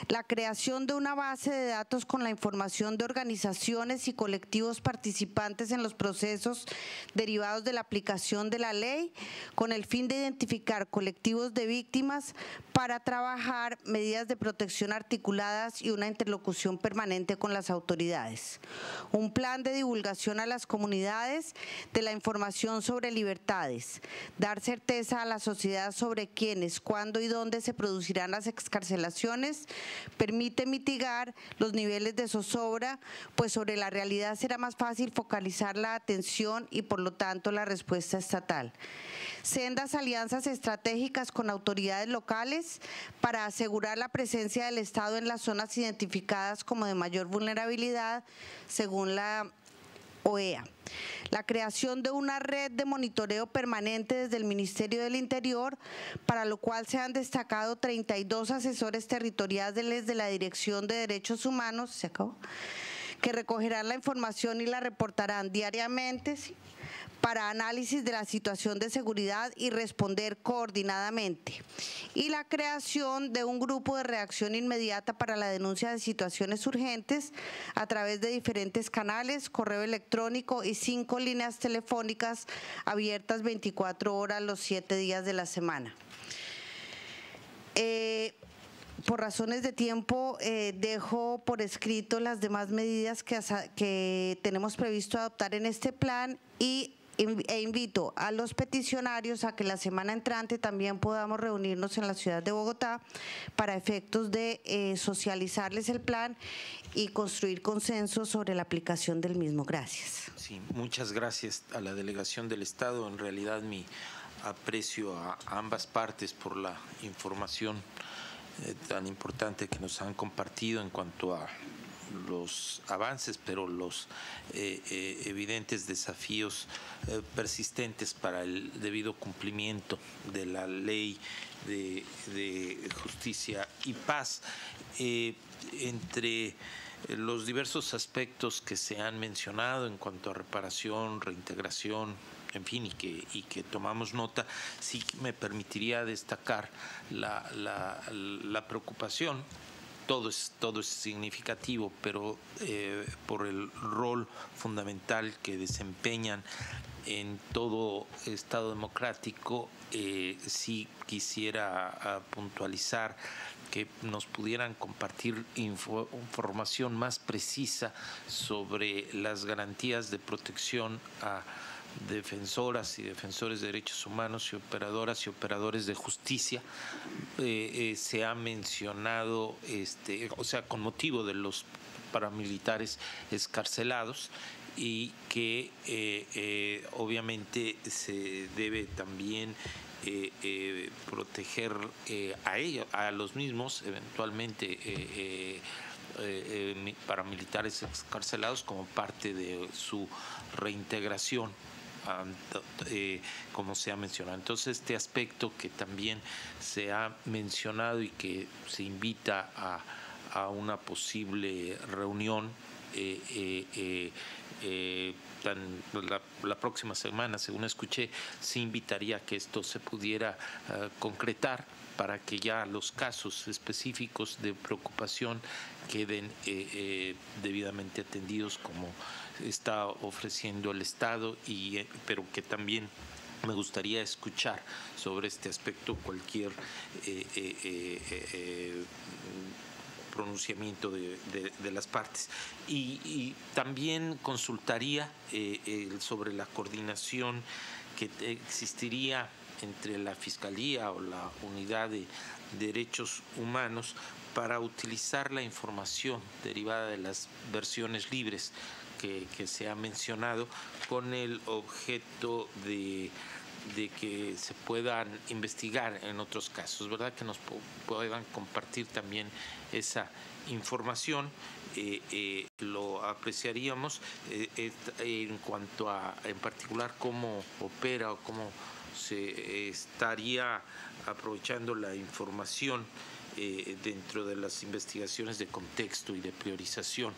I: la creación de una base de datos con la información de organizaciones y colectivos participantes en los procesos derivados de la aplicación de la ley, con el fin de identificar colectivos de víctimas para trabajar medidas de protección articuladas y una interlocución permanente con las autoridades. Un plan de divulgación a las comunidades de la información sobre libertades, dar certeza a la sociedad sobre quiénes, cuándo y dónde se producirán las excarcelaciones, permite mitigar los niveles de zozobra, pues sobre la realidad será más fácil focalizar la atención y por lo tanto la respuesta estatal. Sendas alianzas estratégicas con autoridades locales para asegurar la presencia del Estado en las zonas identificadas como de mayor vulnerabilidad, según la OEA. La creación de una red de monitoreo permanente desde el Ministerio del Interior, para lo cual se han destacado 32 asesores territoriales de la Dirección de Derechos Humanos, que recogerán la información y la reportarán diariamente, ¿sí?, para análisis de la situación de seguridad y responder coordinadamente. Y la creación de un grupo de reacción inmediata para la denuncia de situaciones urgentes a través de diferentes canales, correo electrónico y 5 líneas telefónicas abiertas 24 horas los 7 días de la semana. Por razones de tiempo, dejo por escrito las demás medidas que tenemos previsto adoptar en este plan e invito a los peticionarios a que la semana entrante también podamos reunirnos en la ciudad de Bogotá para efectos de socializarles el plan y construir consenso sobre la aplicación del mismo. Gracias.
A: Sí, muchas gracias a la delegación del Estado. En realidad mi aprecio a ambas partes por la información tan importante que nos han compartido en cuanto a los avances, pero los evidentes desafíos persistentes para el debido cumplimiento de la ley de justicia y paz. Entre los diversos aspectos que se han mencionado en cuanto a reparación, reintegración, en fin, y que tomamos nota, sí me permitiría destacar la preocupación. Todo es significativo, pero por el rol fundamental que desempeñan en todo Estado democrático, sí quisiera puntualizar que nos pudieran compartir información más precisa sobre las garantías de protección a defensoras y defensores de derechos humanos y operadoras y operadores de justicia. Se ha mencionado, con motivo de los paramilitares excarcelados, y que obviamente se debe también proteger a ellos, a los mismos, eventualmente paramilitares excarcelados, como parte de su reintegración, como se ha mencionado. Entonces, este aspecto que también se ha mencionado y que se invita a una posible reunión la próxima semana, según escuché, se invitaría a que esto se pudiera concretar para que ya los casos específicos de preocupación queden debidamente atendidos como está ofreciendo el Estado, pero que también me gustaría escuchar sobre este aspecto cualquier pronunciamiento de las partes. Y también consultaría sobre la coordinación que existiría entre la Fiscalía o la Unidad de Derechos Humanos para utilizar la información derivada de las versiones libres que se ha mencionado, con el objeto de que se puedan investigar en otros casos, ¿verdad? Que nos puedan compartir también esa información. Lo apreciaríamos en cuanto a, en particular, cómo opera o cómo se estaría aprovechando la información dentro de las investigaciones de contexto y de priorización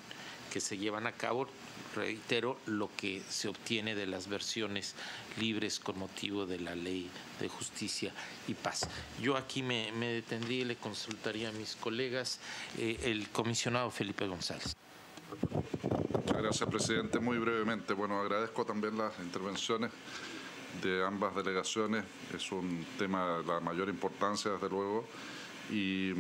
A: que se llevan a cabo. Reitero, lo que se obtiene de las versiones libres con motivo de la Ley de Justicia y Paz. Yo aquí me detendría y le consultaría a mis colegas, el comisionado Felipe González.
J: Muchas gracias, presidente. Muy brevemente, bueno, agradezco también las intervenciones de ambas delegaciones. Es un tema de la mayor importancia, desde luego, y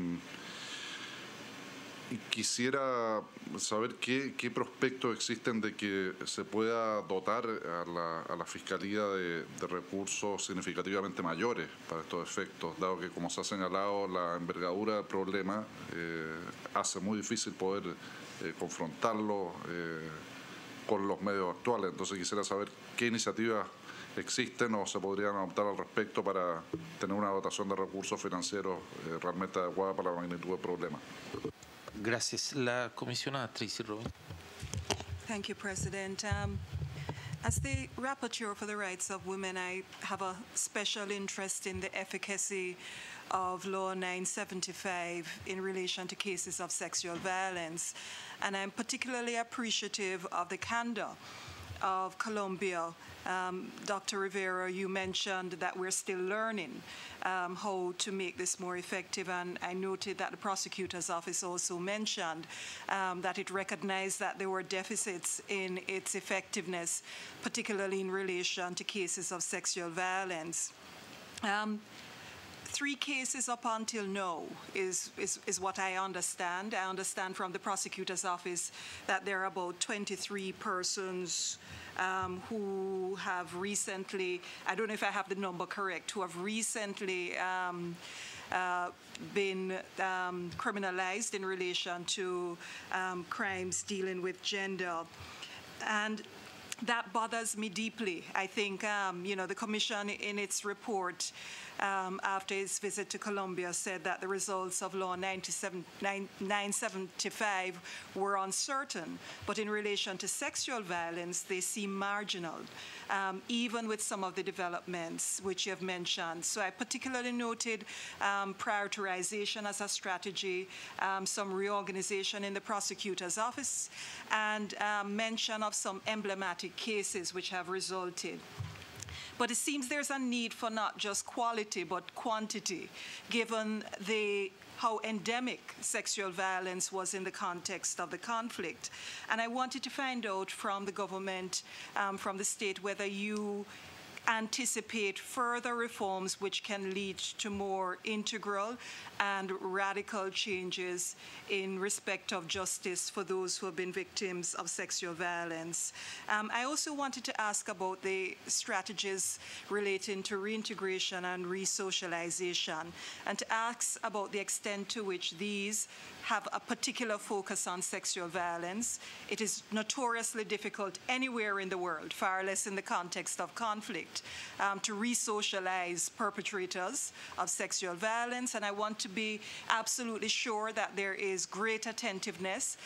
J: quisiera saber qué prospectos existen de que se pueda dotar a la Fiscalía de recursos significativamente mayores para estos efectos, dado que, como se ha señalado, la envergadura del problema hace muy difícil poder confrontarlo con los medios actuales. Entonces quisiera saber qué iniciativas existen o se podrían adoptar al respecto para tener una dotación de recursos financieros realmente adecuada para la magnitud del problema.
A: Gracias. La comisionada Tracy Robin.
K: Thank you, President. As the Rapporteur for the Rights of Women, I have a special interest in the efficacy of Law 975 in relation to cases of sexual violence. And I'm particularly appreciative of the candor of Colombia. Dr. Rivera, you mentioned that we're still learning how to make this more effective, and I noted that the prosecutor's office also mentioned that it recognized that there were deficits in its effectiveness, particularly in relation to cases of sexual violence. 3 cases up until now is what I understand. I understand from the prosecutor's office that there are about 23 persons who have recently, I don't know if I have the number correct, who have recently been criminalized in relation to crimes dealing with gender. And that bothers me deeply. I think, the Commission in its report after its visit to Colombia said that the results of Law 975 were uncertain, but in relation to sexual violence, they seem marginal, even with some of the developments which you have mentioned. So I particularly noted prioritization as a strategy, some reorganization in the prosecutor's office, and mention of some emblematic cases which have resulted. But it seems there's a need for not just quality, but quantity, given how endemic sexual violence was in the context of the conflict. And I wanted to find out from the government, from the state, whether you anticipate further reforms which can lead to more integral and radical changes in respect of justice for those who have been victims of sexual violence. I also wanted to ask about the strategies relating to reintegration and resocialization, and to ask about the extent to which these have a particular focus on sexual violence. It is notoriously difficult anywhere in the world, far less in the context of conflict, to re-socialize perpetrators of sexual violence, and I want to be absolutely sure that there is great attentiveness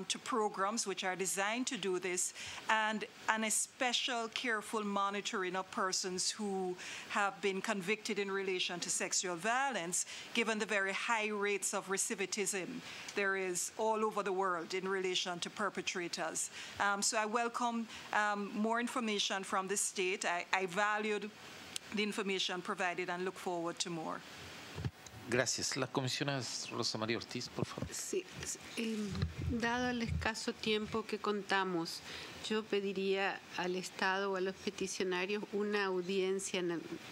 K: to programs which are designed to do this, and a special careful monitoring of persons who have been convicted in relation to sexual violence, given the very high rates of recidivism there is all over the world in relation to perpetrators. So I welcome more information from the state. I valued the information provided and look forward to more.
A: Gracias. La comisionada Rosa María Ortiz, por favor.
L: Sí, dado el escaso tiempo que contamos, yo pediría al Estado o a los peticionarios una audiencia,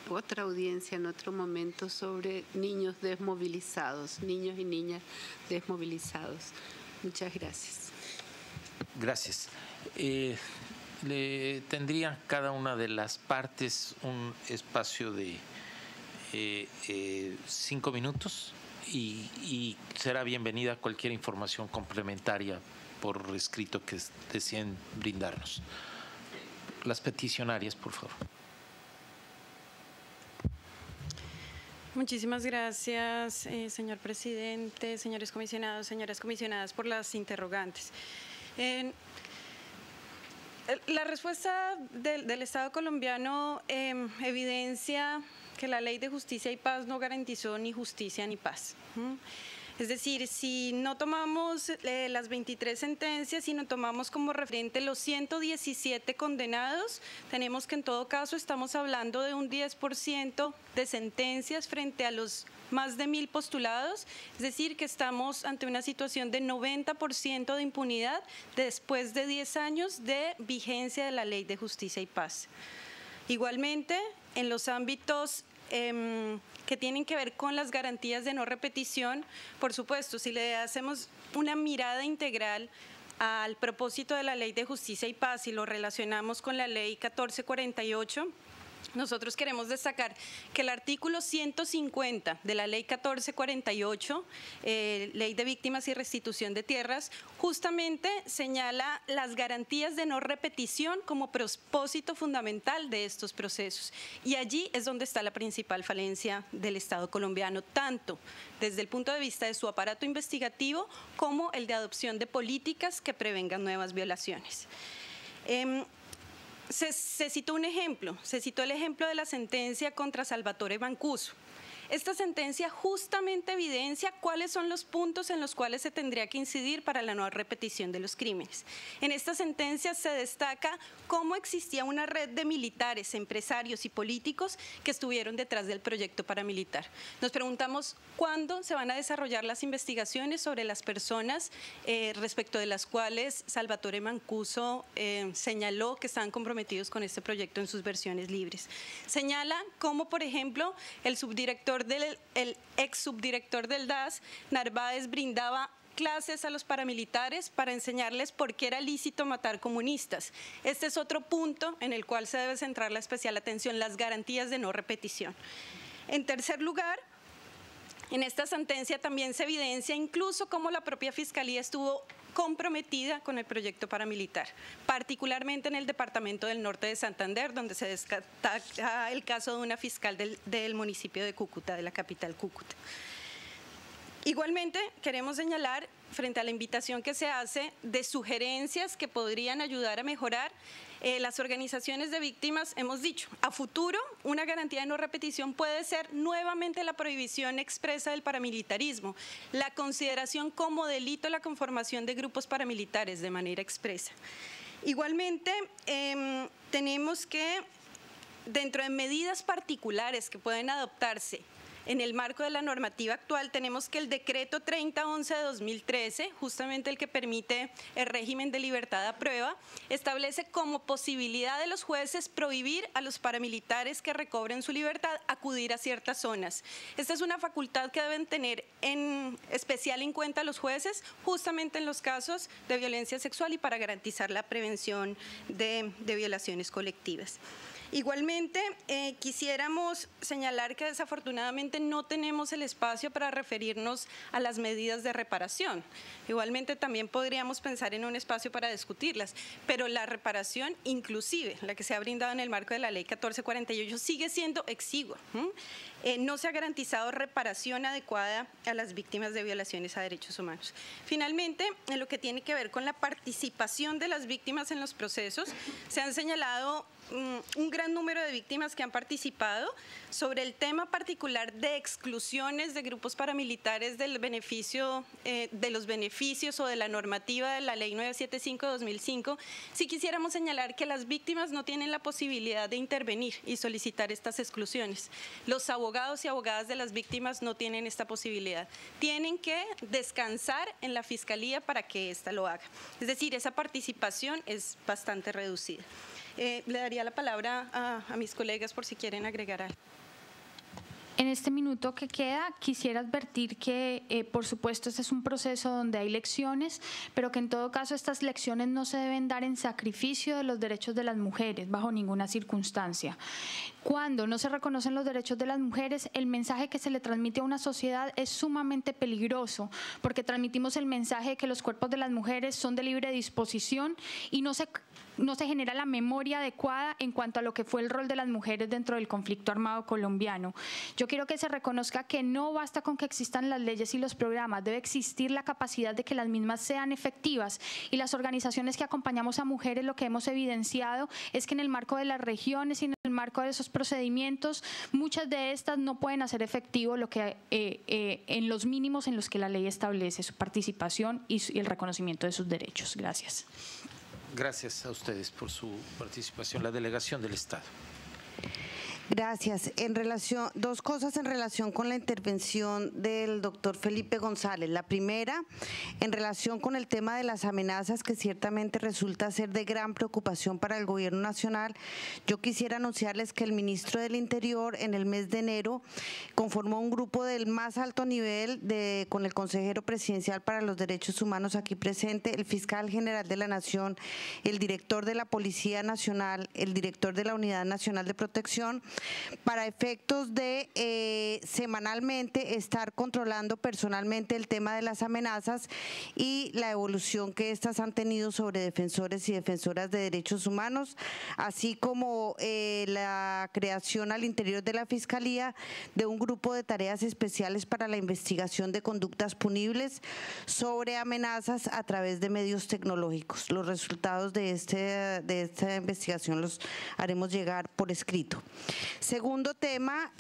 L: otra audiencia en otro momento sobre niños desmovilizados, niños y niñas desmovilizados. Muchas gracias.
A: Gracias. Le tendría cada una de las partes un espacio de 5 minutos y será bienvenida cualquier información complementaria por escrito que deseen brindarnos. Las peticionarias, por favor.
C: Muchísimas gracias, señor presidente, señores comisionados, señoras comisionadas, por las interrogantes. La respuesta del Estado colombiano evidencia que la Ley de Justicia y Paz no garantizó ni justicia ni paz. Es decir, si no tomamos las 23 sentencias, si no tomamos como referente los 117 condenados, tenemos que en todo caso estamos hablando de un 10% de sentencias frente a los más de 1.000 postulados, es decir, que estamos ante una situación de 90% de impunidad después de 10 años de vigencia de la Ley de Justicia y Paz. Igualmente, en los ámbitos que tienen que ver con las garantías de no repetición, por supuesto, si le hacemos una mirada integral al propósito de la Ley de Justicia y Paz y lo relacionamos con la Ley 1448, nosotros queremos destacar que el artículo 150 de la Ley 1448, Ley de Víctimas y Restitución de Tierras, justamente señala las garantías de no repetición como propósito fundamental de estos procesos. Y allí es donde está la principal falencia del Estado colombiano, tanto desde el punto de vista de su aparato investigativo como el de adopción de políticas que prevengan nuevas violaciones. Se citó un ejemplo, se citó el ejemplo de la sentencia contra Salvatore Mancuso. Esta sentencia justamente evidencia cuáles son los puntos en los cuales se tendría que incidir para la no repetición de los crímenes. En esta sentencia se destaca cómo existía una red de militares, empresarios y políticos que estuvieron detrás del proyecto paramilitar. Nos preguntamos cuándo se van a desarrollar las investigaciones sobre las personas respecto de las cuales Salvatore Mancuso señaló que estaban comprometidos con este proyecto en sus versiones libres. Señala cómo, por ejemplo, el ex subdirector del DAS, Narváez, brindaba clases a los paramilitares para enseñarles por qué era lícito matar comunistas. Este es otro punto en el cual se debe centrar la especial atención, las garantías de no repetición. En tercer lugar, en esta sentencia también se evidencia incluso cómo la propia Fiscalía estuvo comprometida con el proyecto paramilitar, particularmente en el departamento del norte de Santander, donde se destaca el caso de una fiscal del municipio de Cúcuta, de la capital Cúcuta. Igualmente, queremos señalar, frente a la invitación que se hace, de sugerencias que podrían ayudar a mejorar. Las organizaciones de víctimas hemos dicho, a futuro una garantía de no repetición puede ser nuevamente la prohibición expresa del paramilitarismo, la consideración como delito la conformación de grupos paramilitares de manera expresa. Igualmente, tenemos que, dentro de medidas particulares que pueden adoptarse en el marco de la normativa actual, tenemos que el decreto 3011 de 2013, justamente el que permite el régimen de libertad a prueba, establece como posibilidad de los jueces prohibir a los paramilitares que recobren su libertad acudir a ciertas zonas. Esta es una facultad que deben tener en especial en cuenta los jueces, justamente en los casos de violencia sexual y para garantizar la prevención de violaciones colectivas. Igualmente, quisiéramos señalar que desafortunadamente no tenemos el espacio para referirnos a las medidas de reparación. Igualmente también podríamos pensar en un espacio para discutirlas, pero la reparación, inclusive la que se ha brindado en el marco de la Ley 1448, sigue siendo exigua. No se ha garantizado reparación adecuada a las víctimas de violaciones a derechos humanos. Finalmente, en lo que tiene que ver con la participación de las víctimas en los procesos, se han señalado un gran número de víctimas que han participado. Sobre el tema particular de exclusiones de grupos paramilitares del beneficio, de los beneficios o de la normativa de la Ley 975 de 2005, sí quisiéramos señalar que las víctimas no tienen la posibilidad de intervenir y solicitar estas exclusiones. Los abogados y abogadas de las víctimas no tienen esta posibilidad. Tienen que descansar en la Fiscalía para que ésta lo haga. Es decir, esa participación es bastante reducida. Le daría la palabra a mis colegas por si quieren agregar algo.
B: En este minuto que queda, quisiera advertir que, por supuesto, este es un proceso donde hay lecciones, pero que en todo caso estas lecciones no se deben dar en sacrificio de los derechos de las mujeres, bajo ninguna circunstancia. Cuando no se reconocen los derechos de las mujeres, el mensaje que se le transmite a una sociedad es sumamente peligroso, porque transmitimos el mensaje de que los cuerpos de las mujeres son de libre disposición y no se genera la memoria adecuada en cuanto a lo que fue el rol de las mujeres dentro del conflicto armado colombiano. Yo quiero que se reconozca que no basta con que existan las leyes y los programas, debe existir la capacidad de que las mismas sean efectivas, y las organizaciones que acompañamos a mujeres lo que hemos evidenciado es que en el marco de las regiones y en el marco de esos procedimientos, muchas de estas no pueden hacer efectivo lo que en los mínimos en los que la ley establece su participación y el reconocimiento de sus derechos. Gracias.
A: Gracias a ustedes por su participación. La delegación del Estado.
I: Gracias. Dos cosas en relación con la intervención del doctor Felipe González. La primera, en relación con el tema de las amenazas, que ciertamente resulta ser de gran preocupación para el gobierno nacional. Yo quisiera anunciarles que el ministro del Interior en el mes de enero conformó un grupo del más alto nivel con el consejero presidencial para los derechos humanos aquí presente, el fiscal general de la Nación, el director de la Policía Nacional, el director de la Unidad Nacional de Protección, para efectos de semanalmente estar controlando personalmente el tema de las amenazas y la evolución que éstas han tenido sobre defensores y defensoras de derechos humanos, así como la creación al interior de la Fiscalía de un grupo de tareas especiales para la investigación de conductas punibles sobre amenazas a través de medios tecnológicos. Los resultados de esta investigación los haremos llegar por escrito. Segundo tema,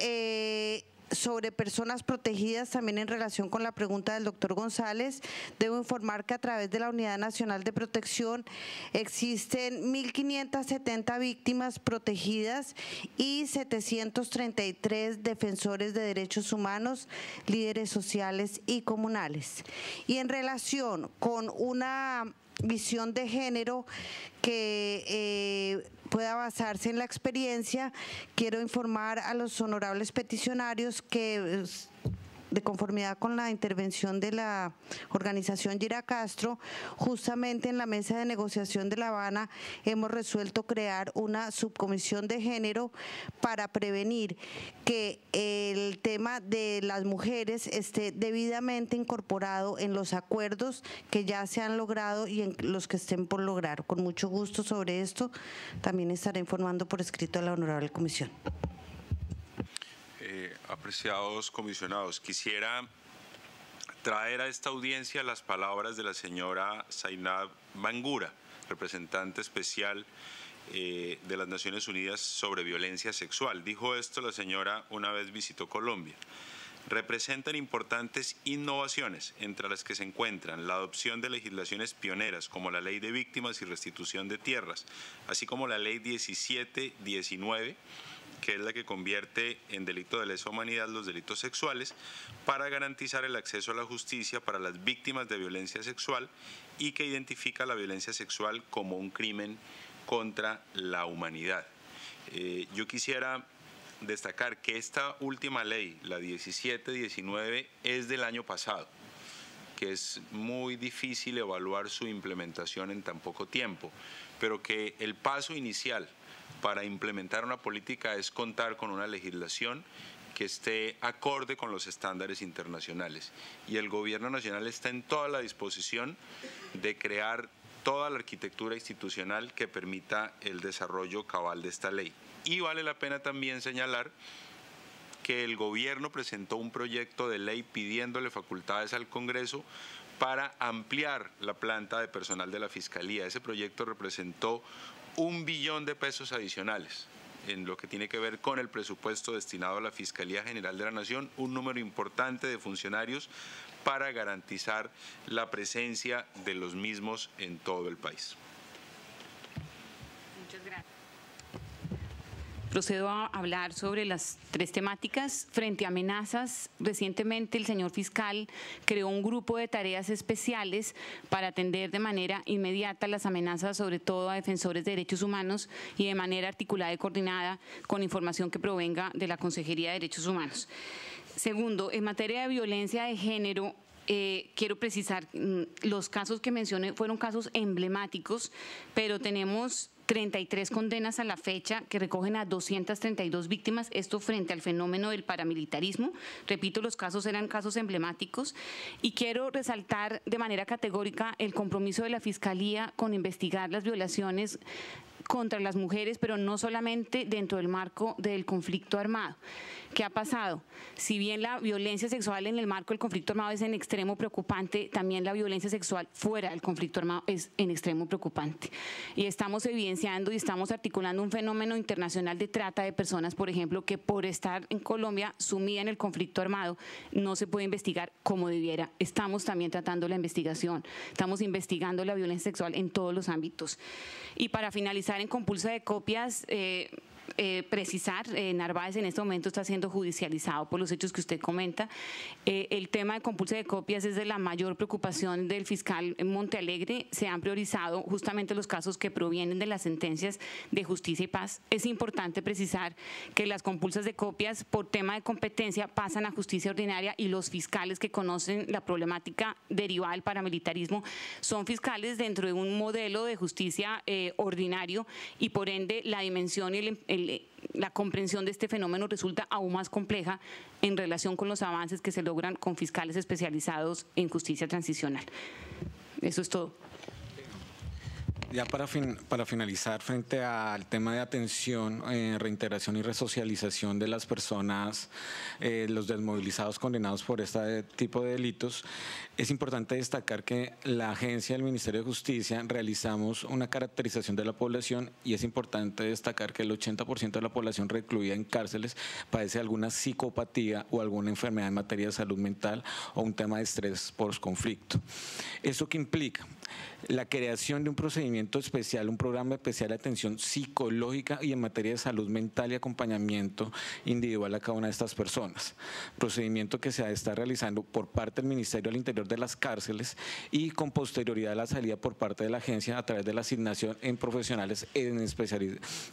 I: sobre personas protegidas, también en relación con la pregunta del doctor González, debo informar que a través de la Unidad Nacional de Protección existen 1.570 víctimas protegidas y 733 defensores de derechos humanos, líderes sociales y comunales. Y en relación con una visión de género que pueda basarse en la experiencia, quiero informar a los honorables peticionarios que, de conformidad con la intervención de la organización Gira Castro, justamente en la mesa de negociación de La Habana hemos resuelto crear una subcomisión de género para prevenir que el tema de las mujeres esté debidamente incorporado en los acuerdos que ya se han logrado y en los que estén por lograr. Con mucho gusto sobre esto también estaré informando por escrito a la honorable comisión.
F: Apreciados comisionados, quisiera traer a esta audiencia las palabras de la señora Zainab Bangura, representante especial de las Naciones Unidas sobre violencia sexual. Dijo esto la señora una vez visitó Colombia. Representan importantes innovaciones, entre las que se encuentran la adopción de legislaciones pioneras como la Ley de Víctimas y Restitución de Tierras, así como la Ley 1719, que es la que convierte en delito de lesa humanidad los delitos sexuales, para garantizar el acceso a la justicia para las víctimas de violencia sexual y que identifica la violencia sexual como un crimen contra la humanidad. Yo quisiera destacar que esta última ley, la 1719, es del año pasado, que es muy difícil evaluar su implementación en tan poco tiempo, pero que el paso inicial para implementar una política es contar con una legislación que esté acorde con los estándares internacionales. Y el Gobierno Nacional está en toda la disposición de crear toda la arquitectura institucional que permita el desarrollo cabal de esta ley. Y vale la pena también señalar que el Gobierno presentó un proyecto de ley pidiéndole facultades al Congreso para ampliar la planta de personal de la Fiscalía. Ese proyecto representó 1 billón de pesos adicionales en lo que tiene que ver con el presupuesto destinado a la Fiscalía General de la Nación, un número importante de funcionarios para garantizar la presencia de los mismos en todo el país.
G: Muchas gracias. Procedo a hablar sobre las 3 temáticas. Frente a amenazas, recientemente el señor fiscal creó un grupo de tareas especiales para atender de manera inmediata las amenazas, sobre todo a defensores de derechos humanos, y de manera articulada y coordinada con información que provenga de la Consejería de Derechos Humanos. Segundo, en materia de violencia de género, quiero precisar, los casos que mencioné fueron casos emblemáticos, pero tenemos 33 condenas a la fecha que recogen a 232 víctimas, esto frente al fenómeno del paramilitarismo. Repito, los casos eran casos emblemáticos, y quiero resaltar de manera categórica el compromiso de la Fiscalía con investigar las violaciones contra las mujeres, pero no solamente dentro del marco del conflicto armado. ¿Qué ha pasado? Si bien la violencia sexual en el marco del conflicto armado es en extremo preocupante, también la violencia sexual fuera del conflicto armado es en extremo preocupante. Y estamos evidenciando y estamos articulando un fenómeno internacional de trata de personas, por ejemplo, que por estar en Colombia sumida en el conflicto armado no se puede investigar como debiera. Estamos también tratando la investigación, estamos investigando la violencia sexual en todos los ámbitos. Y para finalizar, en compulsa de copias, precisar, Narváez en este momento está siendo judicializado por los hechos que usted comenta. El tema de compulsa de copias es de la mayor preocupación del fiscal Montealegre. Se han priorizado justamente los casos que provienen de las sentencias de Justicia y Paz. Es importante precisar que las compulsas de copias por tema de competencia pasan a justicia ordinaria, y los fiscales que conocen la problemática derivada del paramilitarismo son fiscales dentro de un modelo de justicia ordinario, y por ende la dimensión y la comprensión de este fenómeno resulta aún más compleja en relación con los avances que se logran con fiscales especializados en justicia transicional. Eso es todo.
H: Ya para finalizar, frente al tema de atención, reintegración y resocialización de las personas, los desmovilizados condenados por este tipo de delitos, es importante destacar que la agencia del Ministerio de Justicia realizamos una caracterización de la población, y es importante destacar que el 80% de la población recluida en cárceles padece alguna psicopatía o alguna enfermedad en materia de salud mental o un tema de estrés post-conflicto. ¿Eso qué implica? La creación de un procedimiento especial, un programa especial de atención psicológica y en materia de salud mental y acompañamiento individual a cada una de estas personas. Procedimiento que se está realizando por parte del Ministerio del Interior de las cárceles y con posterioridad a la salida por parte de la agencia a través de la asignación en profesionales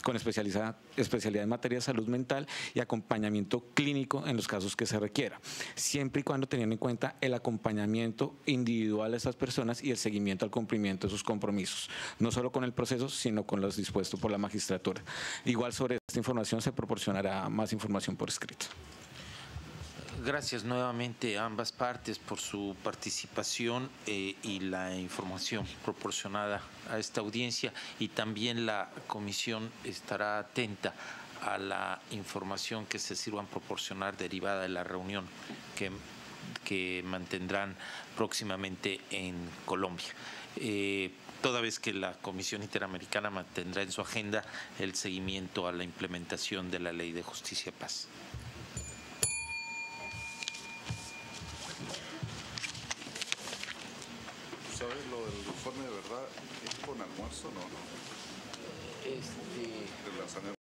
H: con especialidad en materia de salud mental y acompañamiento clínico en los casos que se requiera, siempre y cuando teniendo en cuenta el acompañamiento individual a estas personas y el seguimiento al cumplimiento de sus compromisos, no solo con el proceso, sino con los dispuestos por la magistratura. Igual sobre esta información se proporcionará más información por escrito.
A: Gracias nuevamente a ambas partes por su participación y la información proporcionada a esta audiencia, y también la comisión estará atenta a la información que se sirvan proporcionar derivada de la reunión que mantendrán próximamente en Colombia. Toda vez que la Comisión Interamericana mantendrá en su agenda el seguimiento a la implementación de la Ley de Justicia y Paz.
J: ¿Sabes lo del informe de verdad? ¿Es con almuerzo? No. El lanzamiento.